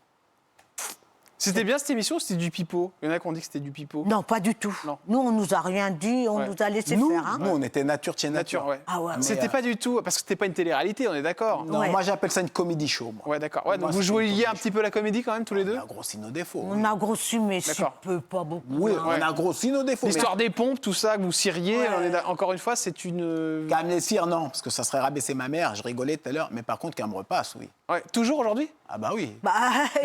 C'était bien cette émission ou c'était du pipeau? Il y en a qui ont dit que c'était du pipeau. Non, pas du tout. Non. Nous, on nous a rien dit, on Ouais. nous a laissé Nous, faire. Hein. nous, on était nature chez Nature, nature. ouais. Ah ouais, ouais. C'était pas du tout, parce que c'était pas une télé-réalité, on est d'accord. Non, Ouais. moi j'appelle ça une comédie show. Moi. Ouais, d'accord. Ouais, donc Moi, vous c'est jouiez une un petit peu la comédie quand même tous les deux? On a grossi nos défauts. On a grossi, mais si D'accord. peu, pas beaucoup. Oui, hein. on a grossi nos défauts. L'histoire des pompes, tout ça, que vous ciriez, Ouais. encore une fois, c'est une. Qu'à me les cire, non, parce que ça serait rabaisser ma mère. Je rigolais tout à l'heure, mais par contre, qu'elle me repasse, oui. Ouais, toujours aujourd'hui? Ah bah oui. Bah,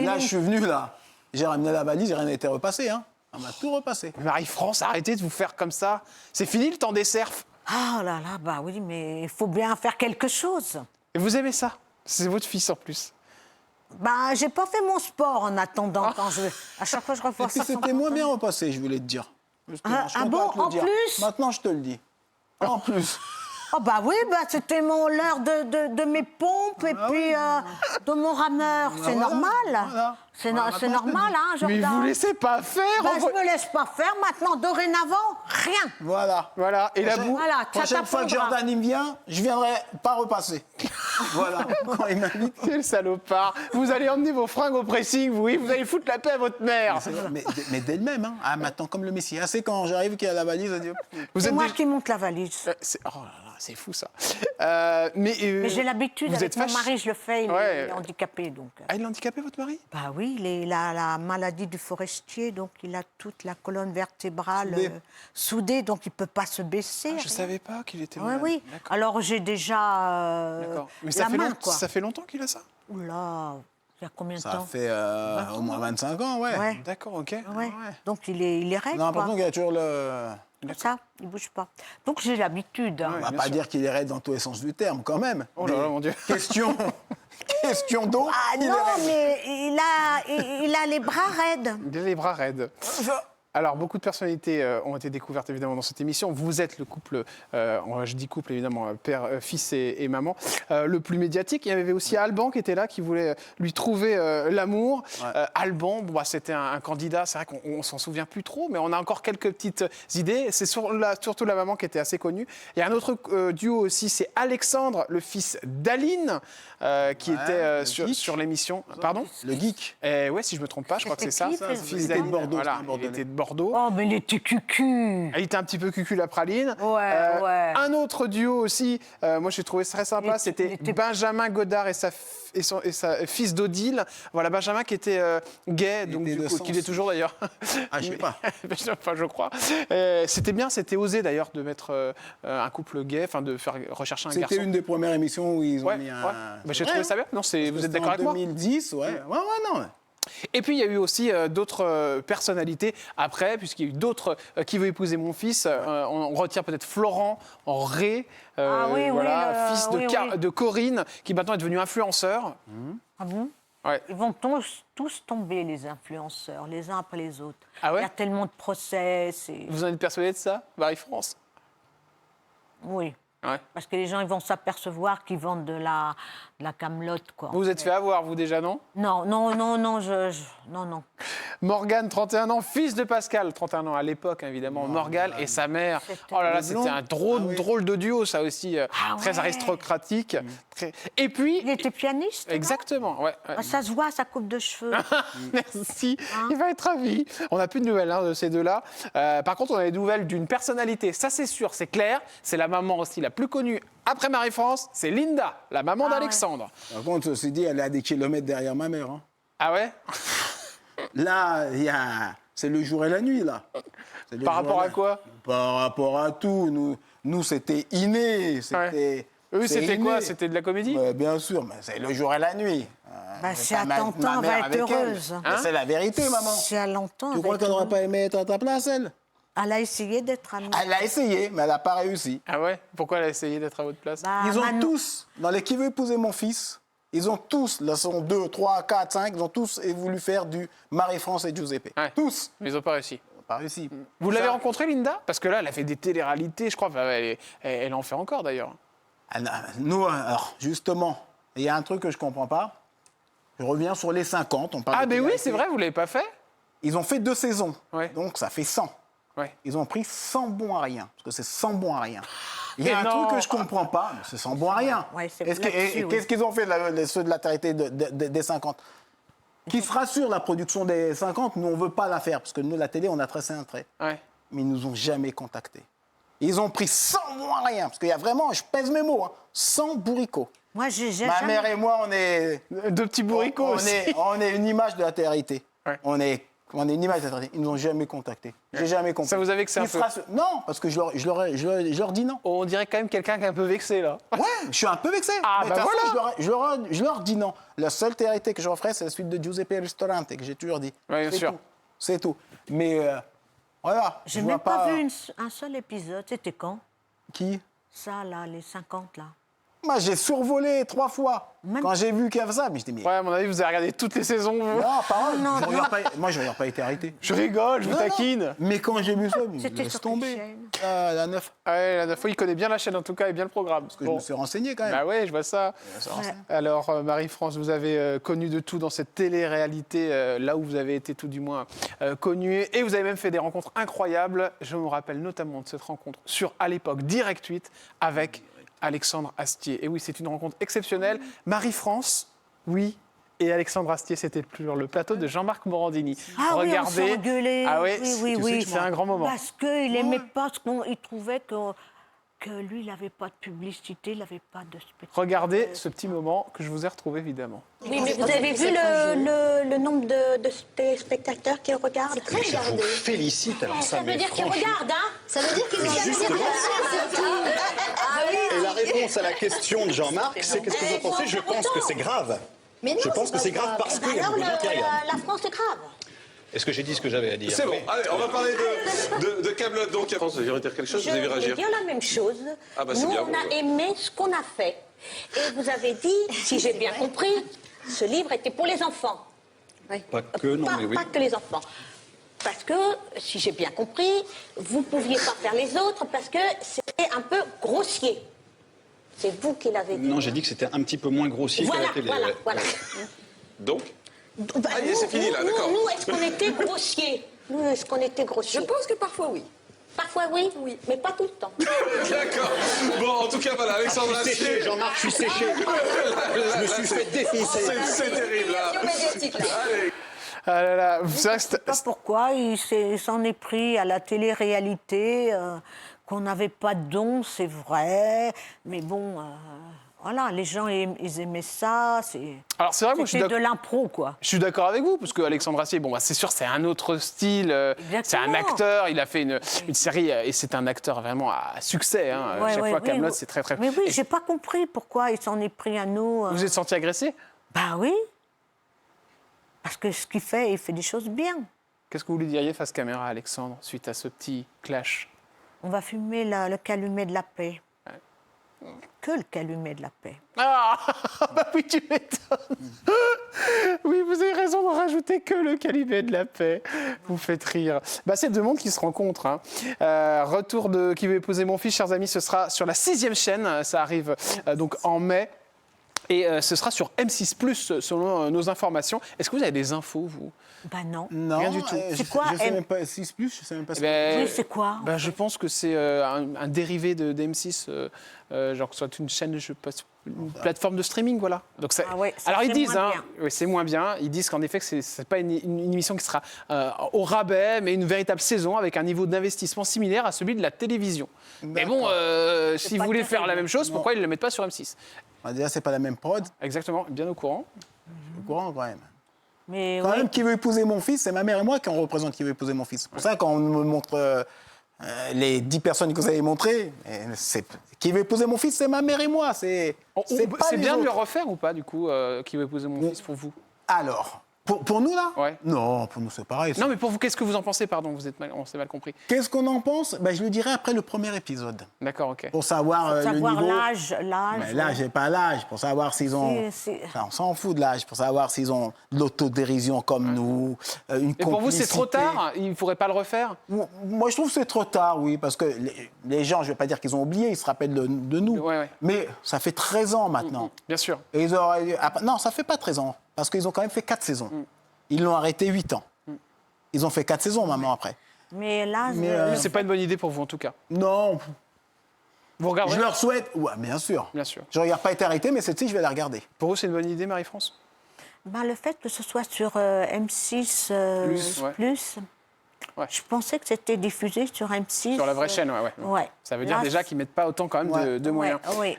Là, je suis venu, là. J'ai ramené la valise, j'ai rien été repassé, hein. On m'a tout repassé. Marie-France, arrêtez de vous faire comme ça. C'est fini le temps des serfs. Ah là là, bah oui, mais il faut bien faire quelque chose. Et vous aimez ça? C'est votre fils en plus. Bah, j'ai pas fait mon sport en attendant. Quand à chaque fois, je Et revois puis ça. c'était moins bien repassé, je voulais te dire. Justement, je Ah compte bon, pas te le en dire. plus Maintenant, je te le dis. En plus. Oh bah oui, bah c'était l'heure de mes pompes et puis de mon rameur. C'est voilà, normal. voilà. C'est Voilà, c'est maintenant, je te normal, hein, Mais Jordan. vous laissez pas faire. Bah, on je voit- me laisse pas faire. Maintenant, dorénavant, rien. Voilà. Voilà, et la boue. Voilà, ça Prochaine fois que t'apprendra. Jordan il me vient, je viendrai pas repasser. Voilà. Quand il m'invite. Quel salopard. Vous allez emmener vos fringues au pressing, vous allez foutre la paix à votre mère. Mais d'elle-même, hein. Ah, maintenant, comme le Messie. Ah, c'est quand j'arrive qu'il y a la valise, elle dit. Vous C'est êtes moi déjà- qui monte la valise. Oh là là, c'est fou ça. Mais Mais j'ai l'habitude, vous avec êtes mon fâche- mari, je le fais, il Ouais. est handicapé. Donc. Ah, il est handicapé, votre mari? Bah oui, il a la maladie du forestier, donc il a toute la colonne vertébrale Soudée. soudée, donc il ne peut pas se baisser. Ah, je savais pas qu'il était Oui, malade. oui. D'accord. Alors j'ai déjà D'accord. Mais la main, quoi. ça fait longtemps qu'il a ça? Oula, il y a combien de Ça temps fait au moins 25 ans, ouais. Ouais. D'accord, ok. Ouais. Donc il est raide, On a l'impression quoi. qu'il y a toujours le. Comme ça, il ne bouge pas. Donc j'ai l'habitude. hein. On va bien pas sûr. dire qu'il est raide dans tous les sens du terme, quand même. Oh là là, Mais mon Dieu. Question d'eau. Ah il est non, raide. mais il a les bras raides. Il a les bras raides. Alors, beaucoup de personnalités ont été découvertes évidemment dans cette émission. Vous êtes le couple, je dis couple évidemment, père, fils et maman, le plus médiatique. Il y avait aussi Alban qui était là, qui voulait lui trouver l'amour. Ouais. Alban, bon, bah, c'était un candidat, c'est vrai qu'on s'en souvient plus trop, mais on a encore quelques petites idées. C'est surtout la maman qui était assez connue. Il y a un autre duo aussi, c'est Alexandre, le fils d'Aline, qui était le geek. sur l'émission. Pardon? Le geek. Ouais, si je me trompe pas, je crois que c'est ça. C'était qui, ça, Fils il était de d'Aline. Bordeaux, Voilà, c'était un il Bordelais. était de Bordeaux. Oh, mais il était cucu. Il était un petit peu cucu la praline. Ouais, ouais. Un autre duo aussi, moi j'ai trouvé très sympa, Il c'était était- Benjamin Godard et sa fils d'Odile. Voilà, Benjamin qui était gay, donc était du de coup, Sens. qu'il est toujours d'ailleurs. Ah, je sais pas. Enfin, je crois. C'était bien, c'était osé d'ailleurs de mettre un couple gay, enfin de faire rechercher un garçon. C'était une des premières émissions où ils ont Ouais, mis ouais. un. Bah, j'ai Ouais, trouvé hein. ça bien. Non, vous êtes C'était d'accord en avec moi? 2010, ouais. Ouais, non. Et puis il y a eu aussi d'autres personnalités après, puisqu'il y a eu d'autres qui veulent épouser mon fils. On retient peut-être Florent en Ré, Ah oui, oui, voilà, fils de, oui, oui. de Corinne, qui maintenant est devenu influenceur. Ah bon Ouais. Ils vont tous tomber, les influenceurs, les uns après les autres. Ah ouais Il y a tellement de procès. Vous en êtes persuadé de ça, Marie-France? Oui. Ouais. Parce que les gens ils vont s'apercevoir qu'ils vendent de la camelote, quoi. Vous vous êtes fait avoir, vous déjà, non? Non, non, non, non, non. Morgane, 31 ans, fils de Pascal, 31 ans à l'époque, hein, évidemment. Morgane et sa mère. C'était Oh là là, le c'était blond. un drôle de duo, ça aussi, Ah très ouais. aristocratique. Et puis, Il était pianiste. non exactement, ouais. Ah, ça se voit, sa coupe de cheveux. Merci, Hein il va être ravi. On n'a plus de nouvelles de ces deux-là. Par contre, on a des nouvelles d'une personnalité, ça c'est sûr, c'est clair. C'est la maman aussi la plus connue après Marie-France, c'est Linda, la maman Ah ouais. d'Alexandre. Par contre, ceci dit, elle est à des kilomètres derrière ma mère. hein. Ah ouais? Là, c'est le jour et la nuit, là. C'est le Par jour rapport et à la- quoi? Par rapport à tout. Nous c'était inné. C'était. Eux, c'est c'était quoi? inné. C'était de la comédie? Ouais, bien sûr, mais c'est le jour et la nuit. Bah, Je si vais elle pas mettre t'entend, ma elle va mère être avec elle. heureuse. Mais c'est la vérité, maman. Si elle l'entend, Tu elle va crois être qu'elle n'aurait heureuse. pas aimé être à ta place, elle? Elle a essayé d'être amie. Elle a essayé, mais elle n'a pas réussi. Ah ouais? Pourquoi elle a essayé d'être à votre place? Bah, Ils ont Manon- tous, dans les qui veut épouser mon fils, ils ont tous, là sont 2, 3, 4, 5, ils ont tous voulu faire du Marie-France et Giuseppe. Ouais. Tous. Mais ils n'ont pas réussi. Pas réussi. Vous l'avez Ça- rencontrée, Linda? Parce que là, elle a fait des téléréalités, je crois. Enfin, elle en fait encore, d'ailleurs. Ah, non, nous, alors, justement, il y a un truc que je ne comprends pas. Je reviens sur les 50. On parle Ah, de ben oui, télé-réalité. c'est vrai, vous ne l'avez pas fait? Ils ont fait 2 saisons, Ouais. donc ça fait 100. Ouais. Ils ont pris 100 bons à rien, parce que c'est 100 bons à rien. Il y a Mais un non. truc que je comprends pas, mais c'est 100 bons à rien. Ouais, c'est Est-ce que- là-dessus, et oui. qu'est-ce qu'ils ont fait, ceux de la télé des 50? Qui se rassure, la production des 50, nous, on ne veut pas la faire, parce que nous, la télé, on a tracé un trait. Ouais. Mais ils nous ont jamais contactés. Ils ont pris 100 bons à rien, parce qu'il y a vraiment, je pèse mes mots, 100 bourricots. Moi, j'ai Ma jamais... mère et moi, on est... 2 petits bourricots aussi. On est une image de la télé-réalité. Ouais. On est une image de la télé-réalité. Ils nous ont jamais contactés. J'ai jamais compris. Ça vous a vexé un Ils se peu? rassurent- Non, parce que je leur dis non. On dirait quand même quelqu'un qui est un peu vexé, là. Ouais, je suis un peu vexé. Ah, Mais bah de toute façon, voilà. je leur dis non. La seule télé-réalité que je referai, c'est la suite de Giuseppe Ristorante, que j'ai toujours dit. Ouais, bien C'est sûr. tout. C'est tout. Mais voilà. J'ai je même vois pas vu un seul épisode. C'était quand? Qui? Ça, là, les 50, là. Moi, j'ai survolé 3 fois. Même- Quand j'ai vu qu'il y avait ça, mais je dis, mais... Ouais, à mon avis, vous avez regardé toutes les saisons, vous. Non, parole. Non, Je regarde pas- moi, je regarde pas les télé-réalités. Je rigole, je vous Non, non. taquine. Mais quand j'ai vu ça, je me C'était laisse sur quelle tomber. chaîne La 9. Ouais, la dernière fois, il connaît bien la chaîne, en tout cas, et bien le programme. Parce que je me suis renseigné quand même. Bah ouais, je vois ça. Je me suis renseigné. Alors, Marie-France, vous avez connu de tout dans cette télé-réalité, là où vous avez été tout du moins connue, et vous avez même fait des rencontres incroyables. Je me rappelle notamment de cette rencontre sur, à l'époque, Direct 8, avec Alexandre Astier. Et oui, c'est une rencontre exceptionnelle. Marie-France, oui, et Alexandre Astier, c'était sur le plateau de Jean-Marc Morandini. Ah oui, on s'est engueulés. Ah ouais, Oui, tu sais oui. que c'est un grand moment. Parce qu'il n'aimait pas ce qu'on... Il trouvait que lui, il n'avait pas de publicité, il n'avait pas de spectacle. Regardez ce petit moment que je vous ai retrouvé, évidemment. Oui, mais vous avez vu le nombre de téléspectateurs qui le regardent? C'est très Je vous félicite alors ça, Ça veut mais dire qu'ils franchement. regardent, hein? Ça veut dire qu'ils Justement. Et la réponse à la question de Jean-Marc, c'est qu'est-ce que vous en pensez? Je pense que c'est grave. Mais non, Je pense que c'est grave parce qu'il y a alors, beaucoup de gens qui regardent. la France est grave. Est-ce que j'ai dit ce que j'avais à dire? C'est bon, allez, on va parler de Kaamelott. Donc, France, vous voulez dire quelque chose? Je Vous devez vais réagir. dire la même chose. Ah bah, c'est Nous, bien, on bon, a bah. aimé ce qu'on a fait. Et vous avez dit, si j'ai bien compris, ce livre était pour les enfants. Pas que, non, mais oui. Pas que les enfants. Parce que, si j'ai bien compris, vous ne pouviez pas faire les autres parce que c'était un peu grossier. C'est vous qui l'avez dit. Non, j'ai dit que c'était un petit peu moins grossier que Voilà, la télé. voilà, ouais. voilà. Donc, Bah, Ah, c'est fini, là, d'accord. Nous, est-ce qu'on était grossier? Nous, est-ce qu'on était grossier? Je pense que parfois oui. Parfois oui, oui, mais pas tout le temps. d'accord. Bon, en tout cas, voilà, Alexandre Je suis séché, Astier. Jean-Marc, je suis séché. Je me suis fait défoncer. C'est terrible, là. Médiatique, là. Allez. Ah là là, c'est vrai que Je ne sais pas pourquoi il s'en est pris à la télé-réalité, qu'on n'avait pas de don, c'est vrai. Mais bon, voilà, les gens, ils aimaient ça. Alors c'est vrai, moi je suis C'était de d'accord. l'impro, quoi. Je suis d'accord avec vous, parce que Alexandre Astier, bon, bah, c'est sûr, c'est un autre style. C'est un Exactement. acteur. Il a fait une série et c'est un acteur vraiment à succès. Hein. Ouais, Chaque ouais, fois, oui, Kaamelott, oui. c'est très très. Mais oui, Et j'ai pas compris pourquoi il s'en est pris à nous. vous êtes senti agressé? Bah oui. Parce que ce qu'il fait, il fait des choses bien. Qu'est-ce que vous lui diriez face caméra, Alexandre, suite à ce petit clash? On va fumer le calumet de la paix. Que le calumet de la paix. Ah bah oui, tu m'étonnes. Oui, vous avez raison de rajouter que le calumet de la paix. Vous faites rire. Bah, c'est deux mondes qui se rencontrent. Hein. Retour de Qui veut épouser mon fils, chers amis, ce sera sur la 6e chaîne. Ça arrive donc en mai. Et ce sera sur M6+, selon nos informations. Est-ce que vous avez des infos, vous? Bah non. Non, Rien du tout. C'est quoi, Je sais M- même pas, 6+, je sais même pas ce Eh ben, Oui, c'est quoi, en Ben, je pense que c'est un dérivé de M6, genre que ce soit une chaîne, je passe, une plateforme de streaming, voilà. Donc Ah ouais, ça, alors ils c'est disent, moins hein, bien. oui, c'est moins bien. Ils disent qu'en effet, que c'est pas une émission qui sera au rabais, mais une véritable saison avec un niveau d'investissement similaire à celui de la télévision. Mais bon, si vous pas voulez faire terrible. la même chose, pourquoi ils ne le mettent pas sur M6? Ah, déjà, c'est pas la même prod. Exactement, bien au courant. Au courant, quand même. Mais Quand ouais. même, Qui veut épouser mon fils, c'est ma mère et moi qui en représente Qui veut épouser mon fils. C'est pour ça, quand on me montre les 10 personnes que vous avez montrées, Qui veut épouser mon fils, c'est ma mère et moi. C'est pas C'est les bien de le autres. refaire ou pas, du coup, Qui veut épouser mon fils pour vous? Alors, pour nous, là Ouais. Non, pour nous, c'est pareil. Non, mais pour vous, qu'est-ce que vous en pensez? Pardon, on s'est mal compris. Qu'est-ce qu'on en pense? Ben, je le dirai après le premier épisode. D'accord, ok. Pour savoir, le Savoir niveau. l'âge. Mais là, j'ai pas l'âge pour savoir s'ils ont. C'est- Enfin, on s'en fout de l'âge pour savoir s'ils ont de l'autodérision comme nous, une Et pour vous, c'est trop complicité. tard? Il ne faudrait pas le refaire? Moi, je trouve que c'est trop tard, oui, parce que les gens, je ne vais pas dire qu'ils ont oublié, ils se rappellent de nous. Ouais, ouais. Mais ça fait 13 ans maintenant. Bien sûr. Et ils auraient... Non, ça fait pas 13 ans, parce qu'ils ont quand même fait 4 saisons. Ils l'ont arrêté 8 ans. Ils ont fait 4 saisons, maman, après. Mais là, Mais, C'est pas une bonne idée pour vous, en tout cas. Non, Vous regardez je leur souhaite... Ouais, bien sûr. Bien sûr. Je regarde pas Éternité, mais cette-ci, je vais la regarder. Pour vous, c'est une bonne idée, Marie-France? le fait que ce soit sur M6 Plus, ouais. Plus, Ouais. je pensais que c'était diffusé sur M6. Sur la vraie chaîne, ouais. Ouais. Ça veut dire Là, déjà qu'ils mettent pas autant quand même de moyens. Oui.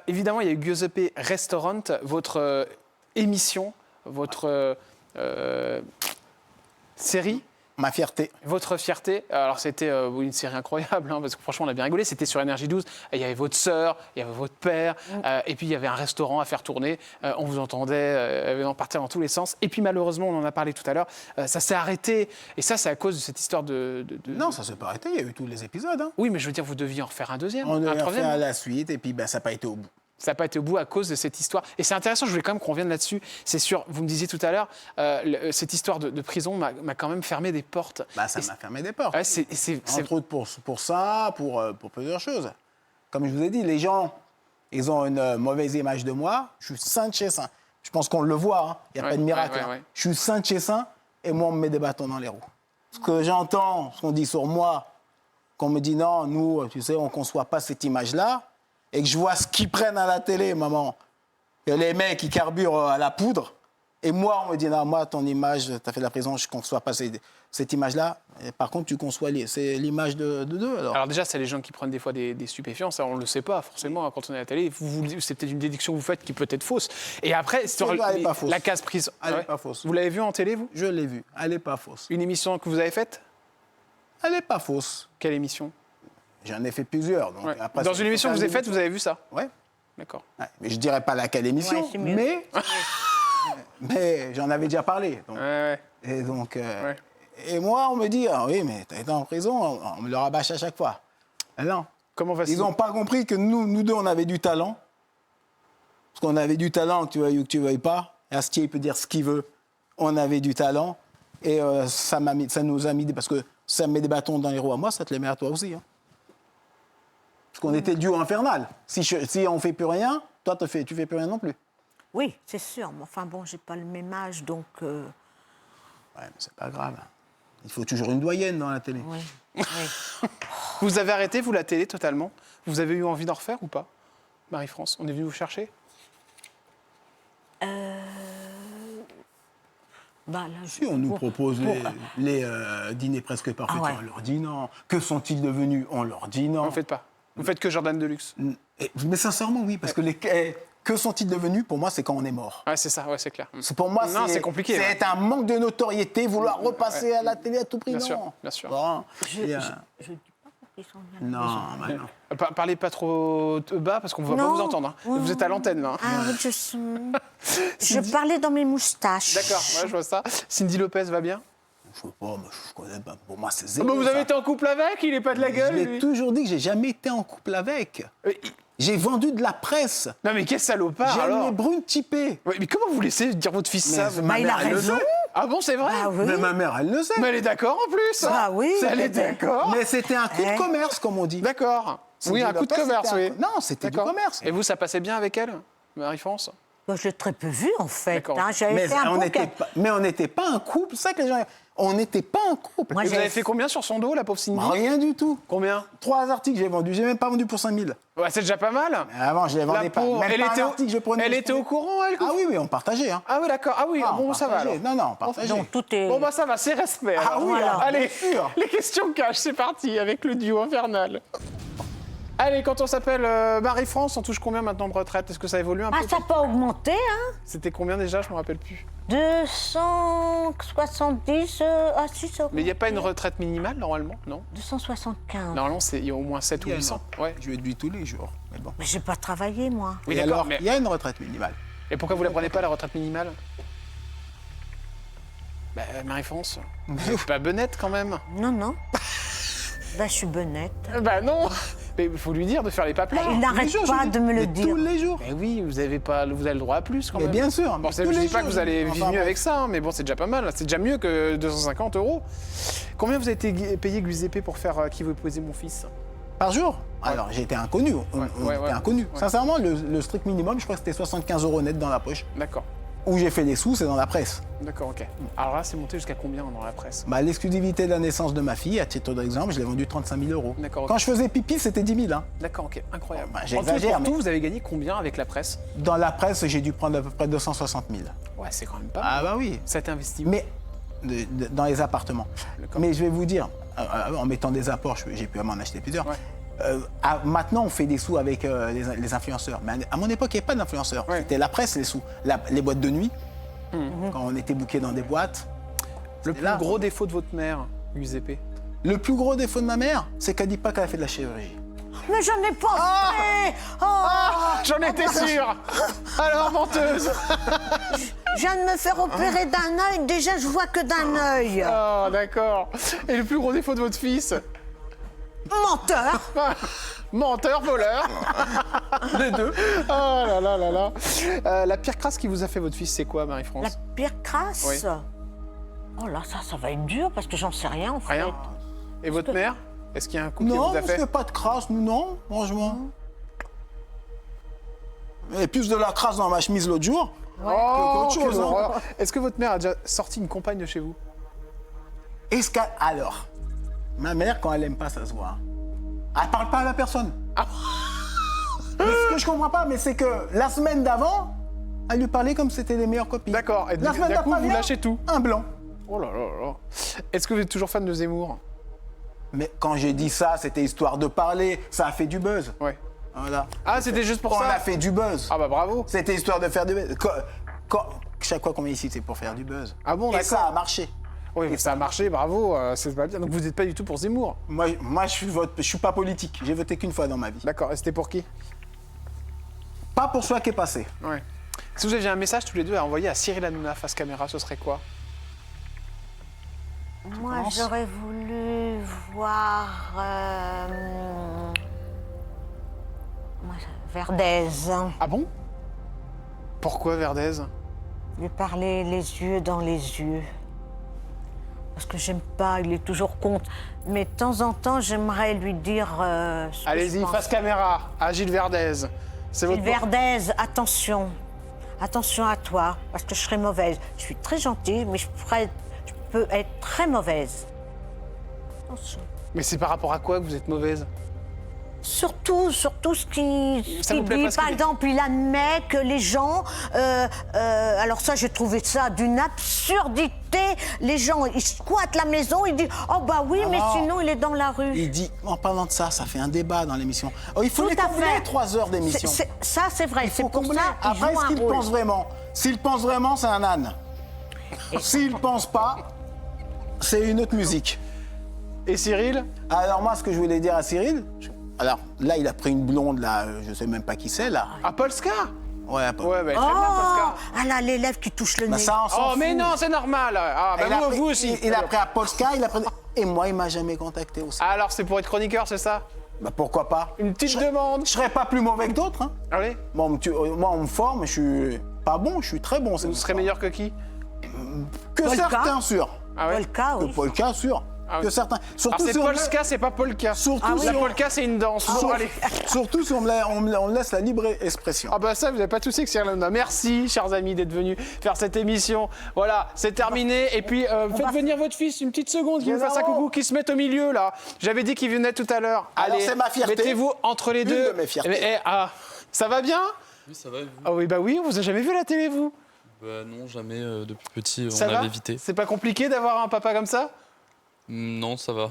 Évidemment, il y a eu Giuseppe Restaurant, votre émission, votre série, Ma fierté. votre fierté. Alors c'était une série incroyable, hein, parce que franchement on a bien rigolé. C'était sur Énergie 12. Et il y avait votre sœur, il y avait votre père, et puis il y avait un restaurant à faire tourner. On vous entendait partir dans tous les sens. Et puis malheureusement, on en a parlé tout à l'heure, ça s'est arrêté. Et ça, c'est à cause de cette histoire de... Non, ça s'est pas arrêté, il y a eu tous les épisodes. Hein. Oui, mais je veux dire, vous deviez en refaire un deuxième, On un a fait troisième. à la suite, et puis ça n'a pas été au bout. Ça n'a pas été au bout à cause de cette histoire. Et c'est intéressant, je voulais quand même qu'on revienne là-dessus. C'est sûr, vous me disiez tout à l'heure, cette histoire de prison m'a quand même fermé des portes. Ça m'a fermé des portes. Ouais, c'est Entre autres pour ça, pour plusieurs choses. Comme je vous ai dit, les gens, ils ont une mauvaise image de moi. Je suis saint de chez saint. Je pense qu'on le voit, hein. Il n'y a pas de miracle. ouais. Je suis saint de chez saint, et moi, on me met des bâtons dans les roues. Ce que j'entends, ce qu'on dit sur moi, qu'on me dit non, nous, tu sais, on ne conçoit pas cette image-là, et que je vois ce qu'ils prennent à la télé, maman, que les mecs, ils carburent à la poudre, et moi, on me dit non, moi, ton image, tu as fait de la prison, je ne conçois pas cette image-là. Et par contre, tu conçois c'est l'image de deux, alors. Alors déjà, c'est les gens qui prennent des fois des stupéfiants, ça on ne le sait pas forcément quand on est à la télé. C'est peut-être une déduction que vous faites qui peut être fausse. Et après, sur Elle est pas fausse. la case prise. Elle est pas fausse. Vous l'avez vu en télé, vous? Je l'ai vue, elle n'est pas fausse. Une émission que vous avez faite? Elle n'est pas fausse. Quelle émission? J'en ai fait plusieurs. Donc Ouais. après, Dans c'est une émission que vous avez faite, émission. vous avez vu ça? Ouais. D'accord. Ouais. Mais je dirais pas laquelle émission, Ouais, c'est mieux. mais j'en avais déjà parlé. Donc. Ouais. Et donc, Ouais. et moi, on me dit, ah oui, mais t'as été en prison, on me le rabâche à chaque fois. Et non. Comment va-t-il? Ils n'ont pas compris que nous deux, on avait du talent. Parce qu'on avait du talent, que tu veuilles ou que tu veuilles pas. Et Astier, il peut dire ce qu'il veut. On avait du talent. Et ça nous a mis parce que ça me met des bâtons dans les roues à moi, ça te les met à toi aussi. Hein. Parce qu'on était duo infernal. Si on ne fait plus rien, toi, tu fais plus rien non plus. Oui, c'est sûr. Mais enfin bon, j'ai pas le même âge, donc... Ouais, mais c'est pas grave. Il faut toujours une doyenne dans la télé. Oui. oui. Vous avez arrêté, vous, la télé, totalement? Vous avez eu envie d'en refaire ou pas, Marie-France? On est venu vous chercher? Là, Si on nous propose les dîners presque parfaits, Ah ouais. on leur dit non. Que sont-ils devenus? On leur dit non. Vous ne faites pas. Vous faites que Jordan Deluxe. Mais sincèrement, oui, parce que que sont-ils devenus? Pour moi, c'est quand on est mort. Ouais, c'est ça, ouais, c'est clair. Pour moi, Non, c'est compliqué, C'est ouais. un manque de notoriété, vouloir repasser à la télé à tout prix. Bien non. sûr, bien sûr. Bon, je il y dis a- pas qu'ils sont bien. Non, bah non. Parlez pas trop bas parce qu'on ne va pas Non. vous entendre. Hein. Vous êtes à l'antenne, là. hein. Ah oui, je parlais dans mes moustaches. D'accord, ouais, je vois ça. Cindy Lopez va bien? Je sais pas, mais je connais pas. Pour moi, c'est Ah zéro. bah, vous ça. avez été en couple avec? Il est pas de la Je gueule, l'ai lui. toujours dit que j'ai jamais été en couple avec. J'ai vendu de la presse. Non, mais quel salopard, J'ai alors. les brunes typées. Ouais, mais comment vous laissez dire votre fils ça? ma il a mère, elle le raison. sait. Ah bon, c'est vrai? Ah oui. Mais ma mère, elle le sait. Mais elle est d'accord en plus. Ah oui, Elle est mais- d'accord. Mais c'était un coup de commerce, comme on dit. D'accord. Oui, un coup de commerce, oui. Non, c'était du D'accord. commerce. Et vous, ça passait bien avec elle, Marie-France? Moi, je l'ai très peu vu, en fait. D'accord. Hein. J'avais Mais fait un on bon n'était pas, mais on n'était pas un couple. C'est ça que les gens. On n'était pas un couple. Moi, Et vous j'ai- avez fait combien sur son dos, la pauvre Cindy? Rien du tout. Combien? 3 articles j'ai vendus. J'ai même pas vendu pour 5 000. Ouais, c'est déjà pas mal. Avant, je les vendais La pas. pauvre, Même elle pas était, un article, je prenais. elle je était au prenais. courant, elle? Ah oui, oui, on partageait. Hein. Ah oui, d'accord. Ah oui, Ah, bon, on ça va alors. partageait. Non, non, on partageait. Donc, tout est... Bon, bah ça va, c'est respect. Ah alors. oui, Voilà. Allez, bien sûr. les questions cash, c'est parti avec le duo infernal. Allez, quand on s'appelle Marie-France, on touche combien maintenant de retraite? Est-ce que ça évolue un Ah, peu? ça n'a pas augmenté, hein. C'était combien déjà? Je me rappelle plus. 270... Ah si, ça a Mais il n'y a pas une augmenté. retraite minimale normalement? Non. 275. Normalement, il y a au moins 7 ou Il y a 800. une- Ouais. Je déduis tous les jours. Mais bon. Mais j'ai pas travaillé, moi. Oui, Et d'accord. alors, Mais... il y a une retraite minimale. Et pourquoi vous la prenez pas, la retraite minimale? Bah, Marie-France, vous êtes pas benette quand même? Non, non. Ben, je suis benette. Bah non. Mais il faut lui dire de faire les papiers. Il n'arrête Tous les jours, pas je de me le mais dire. Tous les jours. Mais oui, vous avez le droit à plus quand Mais même. bien sûr. Bon, mais je tous ne les dis pas que jours, vous allez enfin, vivre mieux bref. avec ça, hein, mais bon, c'est déjà pas mal. C'est déjà mieux que 250 €. Combien vous avez été payé, Giuseppe, pour faire Qui veut épouser mon fils? Par jour. Alors, j'ai été inconnu. On ouais, était ouais. inconnu. Ouais. Sincèrement, le strict minimum, je crois que c'était 75 € net dans la poche. D'accord. où j'ai fait des sous, c'est dans la presse. D'accord, ok. Alors là, c'est monté jusqu'à combien dans la presse? Bah, l'exclusivité de la naissance de ma fille, à titre d'exemple, je l'ai vendue 35 000 euros. D'accord, ok. Quand je faisais pipi, c'était 10 000. Hein. D'accord, ok, incroyable. Bah, En tout et j'exagère, pour tout, mais- vous avez gagné combien avec la presse? Dans la presse, j'ai dû prendre à peu près 260 000. Ouais, c'est quand même pas mal. Ah bah oui. Ça a été investi. Mais dans les appartements. D'accord. Mais je vais vous dire, en mettant des apports, j'ai pu m'en acheter plusieurs. Ouais. Maintenant, on fait des sous avec les influenceurs. Mais à mon époque, il n'y avait pas d'influenceurs. Ouais. C'était la presse, les sous. Les boîtes de nuit, quand on était booké dans des boîtes. Le plus là. gros défaut de votre mère, Giuseppe? Le plus gros défaut de ma mère, c'est qu'elle ne dit pas qu'elle a fait de la chirurgie. Mais j'en ai pas fait. Oh, J'en étais sûr. Alors, menteuse. je viens de me faire opérer d'un œil. Déjà, je vois que d'un œil. Ah, d'accord. Et le plus gros défaut de votre fils? Menteur. Menteur, voleur. Les deux. Oh là là là là. La pire crasse qui vous a fait votre fils, c'est quoi, La Marie-France? pire crasse. Oui. Oh là, ça va être dur parce que j'en sais rien en fait. Rien. Et votre mère? Est-ce qu'il y a un coup qui Non, vous a on fait? fait pas de crasse, nous, non, franchement. Et plus de la crasse dans ma chemise l'autre jour. Oh, qu'autre chose, quelle hein. horreur. Est-ce que votre mère a déjà sorti une compagne de chez vous? Alors, ma mère, quand elle aime pas, ça se voit. Elle parle pas à la personne. Mais ce que je comprends pas, mais c'est que la semaine d'avant, elle lui parlait comme si c'était les meilleures copines. D'accord. Et La semaine d'un coup, d'après, vous viens, lâchez tout. Un blanc. Oh là là là. Est-ce que vous êtes toujours fan de Zemmour? Mais quand j'ai dit ça, c'était histoire de parler. Ça a fait du buzz. Ouais. Voilà. Ah, c'était juste pour On ça? a fait du buzz. Ah bah bravo. C'était histoire de faire du buzz. Chaque fois qu'on vient ici, c'est pour faire du buzz. Ah bon, Et d'accord. ça a marché. Oui, mais ça a marché, bravo, c'est pas bien. Donc vous n'êtes pas du tout pour Zemmour. Moi je suis pas politique. J'ai voté qu'une fois dans ma vie. D'accord, et c'était pour qui? Pas pour celui qui est passé. Ouais. Si vous aviez un message tous les deux à envoyer à Cyril Hanouna face caméra, ce serait quoi? Moi, j'aurais voulu voir Verdez, Ah bon? Pourquoi Verdez? lui parler les yeux dans les yeux. Parce que j'aime pas, il est toujours contre. Mais de temps en temps, j'aimerais lui dire. Ce que Allez-y, je pense. face caméra, à Gilles Verdez. C'est Gilles votre... Verdez, attention. Attention à toi, parce que je serais mauvaise. Je suis très gentille, mais je peux être très mauvaise. Attention. Mais c'est par rapport à quoi que vous êtes mauvaise? Surtout ce qui Ça vous plaît dit, pas ce par qu'il dit? exemple, il admet que les gens... alors ça, j'ai trouvé ça d'une absurdité. Les gens, ils squattent la maison, ils disent « Oh bah oui, mais non. sinon, il est dans la rue. » Il dit, en parlant de ça, ça fait un débat dans l'émission. Oh, il faut Tout les à combler, fait. 3 heures d'émission. Ça, c'est vrai. C'est Faut pour combler. ça qu'il Après, joue est-ce un qu'il rôle. pense vraiment? S'il pense vraiment, c'est un âne. S'il pense pas, c'est une autre musique. Et Cyril? Alors moi, ce que je voulais dire à Cyril, alors là, il a pris une blonde, là, je sais même pas qui c'est, là. À Polska? Ouais, Ouais, bah, très Oh, bien, Polska. ah là, les lèvres qui touchent le Bah, nez. ça, on s'en Oh, mais fout. non, c'est normal. Ah, bah Il a vous, pris- vous aussi. Il a pris à Polska, il a pris... Et moi, il m'a jamais contacté aussi. Alors, c'est pour être chroniqueur, c'est ça? Bah pourquoi pas? Une petite demande. Je serais pas plus mauvais que d'autres, hein. Allez, Moi, on me forme, je suis pas bon, je suis très bon. vous serez meilleur que qui? Que Polka. certains, sûr. Ah ouais? Polka, Que oui. Polka, sûr. Ah oui. Que certains. Alors, Surtout c'est si on me- Polska, c'est pas Polka. Surtout si La on- Polka, c'est une danse. Bon, allez. Surtout si on me laisse la libre expression. Ah bah ça, vous n'avez pas de souci avec Cyril Hanouna. Merci, chers amis, d'être venus faire cette émission. Voilà, c'est terminé. Et puis, faites venir votre fils une petite seconde, qu'il vous fasse un coucou, qu'il se mette au milieu, là. J'avais dit qu'il venait tout à l'heure. Alors, Allez, c'est ma fierté. mettez-vous entre les Une deux. de mes fiertés. Ça va bien? Oui, ça va, et vous? Ah oui, bah oui, on vous a jamais vu à la télé, vous? Bah non, jamais, depuis petit, Ça on va l'avait évité. C'est pas compliqué d'avoir un papa comme ça? Non, ça va.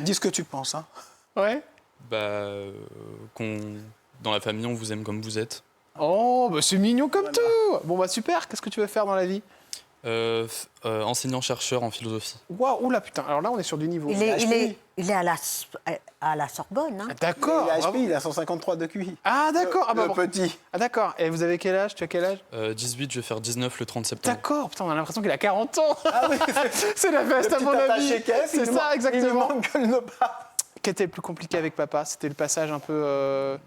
Dis ce que tu penses, hein. Ouais. Bah, dans la famille, on vous aime comme vous êtes. Oh, bah c'est mignon comme tout. Bon, bah super, qu'est-ce que tu veux faire dans la vie? Enseignant-chercheur en philosophie. Waouh, oula, putain, alors là, on est sur du niveau. Il est HPI. à la Sorbonne. Hein. D'accord. Il a bravo. HP, il a 153 de QI. Ah, d'accord. Ah, bah, Le bon. petit. Ah, d'accord. Et vous avez quel âge? Tu as quel âge? 18, je vais faire 19 le 30 septembre. D'accord. Putain, on a l'impression qu'il a 40 ans. Ah oui, C'est la fête, à petit mon avis. attaché-caisse, C'est il ça, Il exactement. manque que le pas. Qu'était le plus compliqué avec papa? C'était le passage un peu.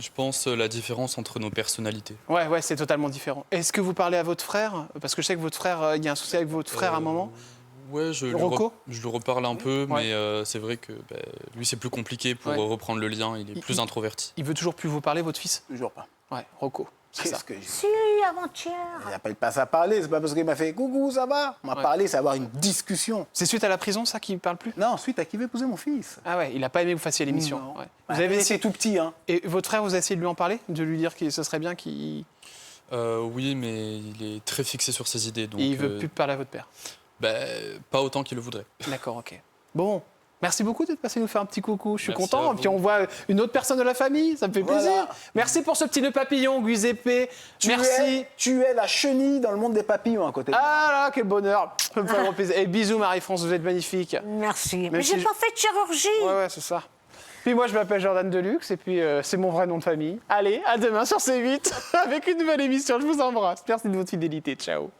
Je pense la différence entre nos personnalités. Ouais, c'est totalement différent. Est-ce que vous parlez à votre frère? Parce que je sais que votre frère, il y a un souci avec votre frère à un moment. Ouais, je Rocco le reparle un peu, Ouais. mais c'est vrai que lui, c'est plus compliqué pour Ouais. reprendre le lien. Il est plus introverti. Il veut toujours plus vous parler, votre fils? Toujours pas. Ouais, Rocco. C'est ça. Qu'est-ce que j'ai... Si, avant-hier. Il n'appelle pas ça à parler, c'est pas parce qu'il m'a fait coucou, ça va. On m'a parlé, c'est avoir une discussion. C'est suite à la prison, ça, qu'il ne parle plus? Non, ensuite, à qui veut épouser mon fils? Ah ouais, il n'a pas aimé que vous fassiez l'émission. Non. Ouais. Bah, Vous avez c'est essayé... tout petit, hein. Et votre frère, vous avez essayé de lui en parler? De lui dire que ce serait bien qu'il Oui, mais il est très fixé sur ses idées. Donc, et il veut plus parler à votre père? pas autant qu'il le voudrait. D'accord, ok. Bon, merci beaucoup d'être passé nous faire un petit coucou. Je suis Merci content. à Et puis vous. on voit une autre personne de la famille, ça me fait Voilà. plaisir. Merci pour ce petit nœud papillon, Giuseppe. Merci. Tu es la chenille dans le monde des papillons à côté de moi. Ah là, quel bonheur. Ça me fait grand plaisir. Et bisous Marie-France, vous êtes magnifique. Merci. Mais j'ai si pas fait de chirurgie. Ouais, c'est ça. Puis moi, je m'appelle Jordan Deluxe et puis c'est mon vrai nom de famille. Allez, à demain sur C8 avec une nouvelle émission. Je vous embrasse. Merci de votre fidélité. Ciao.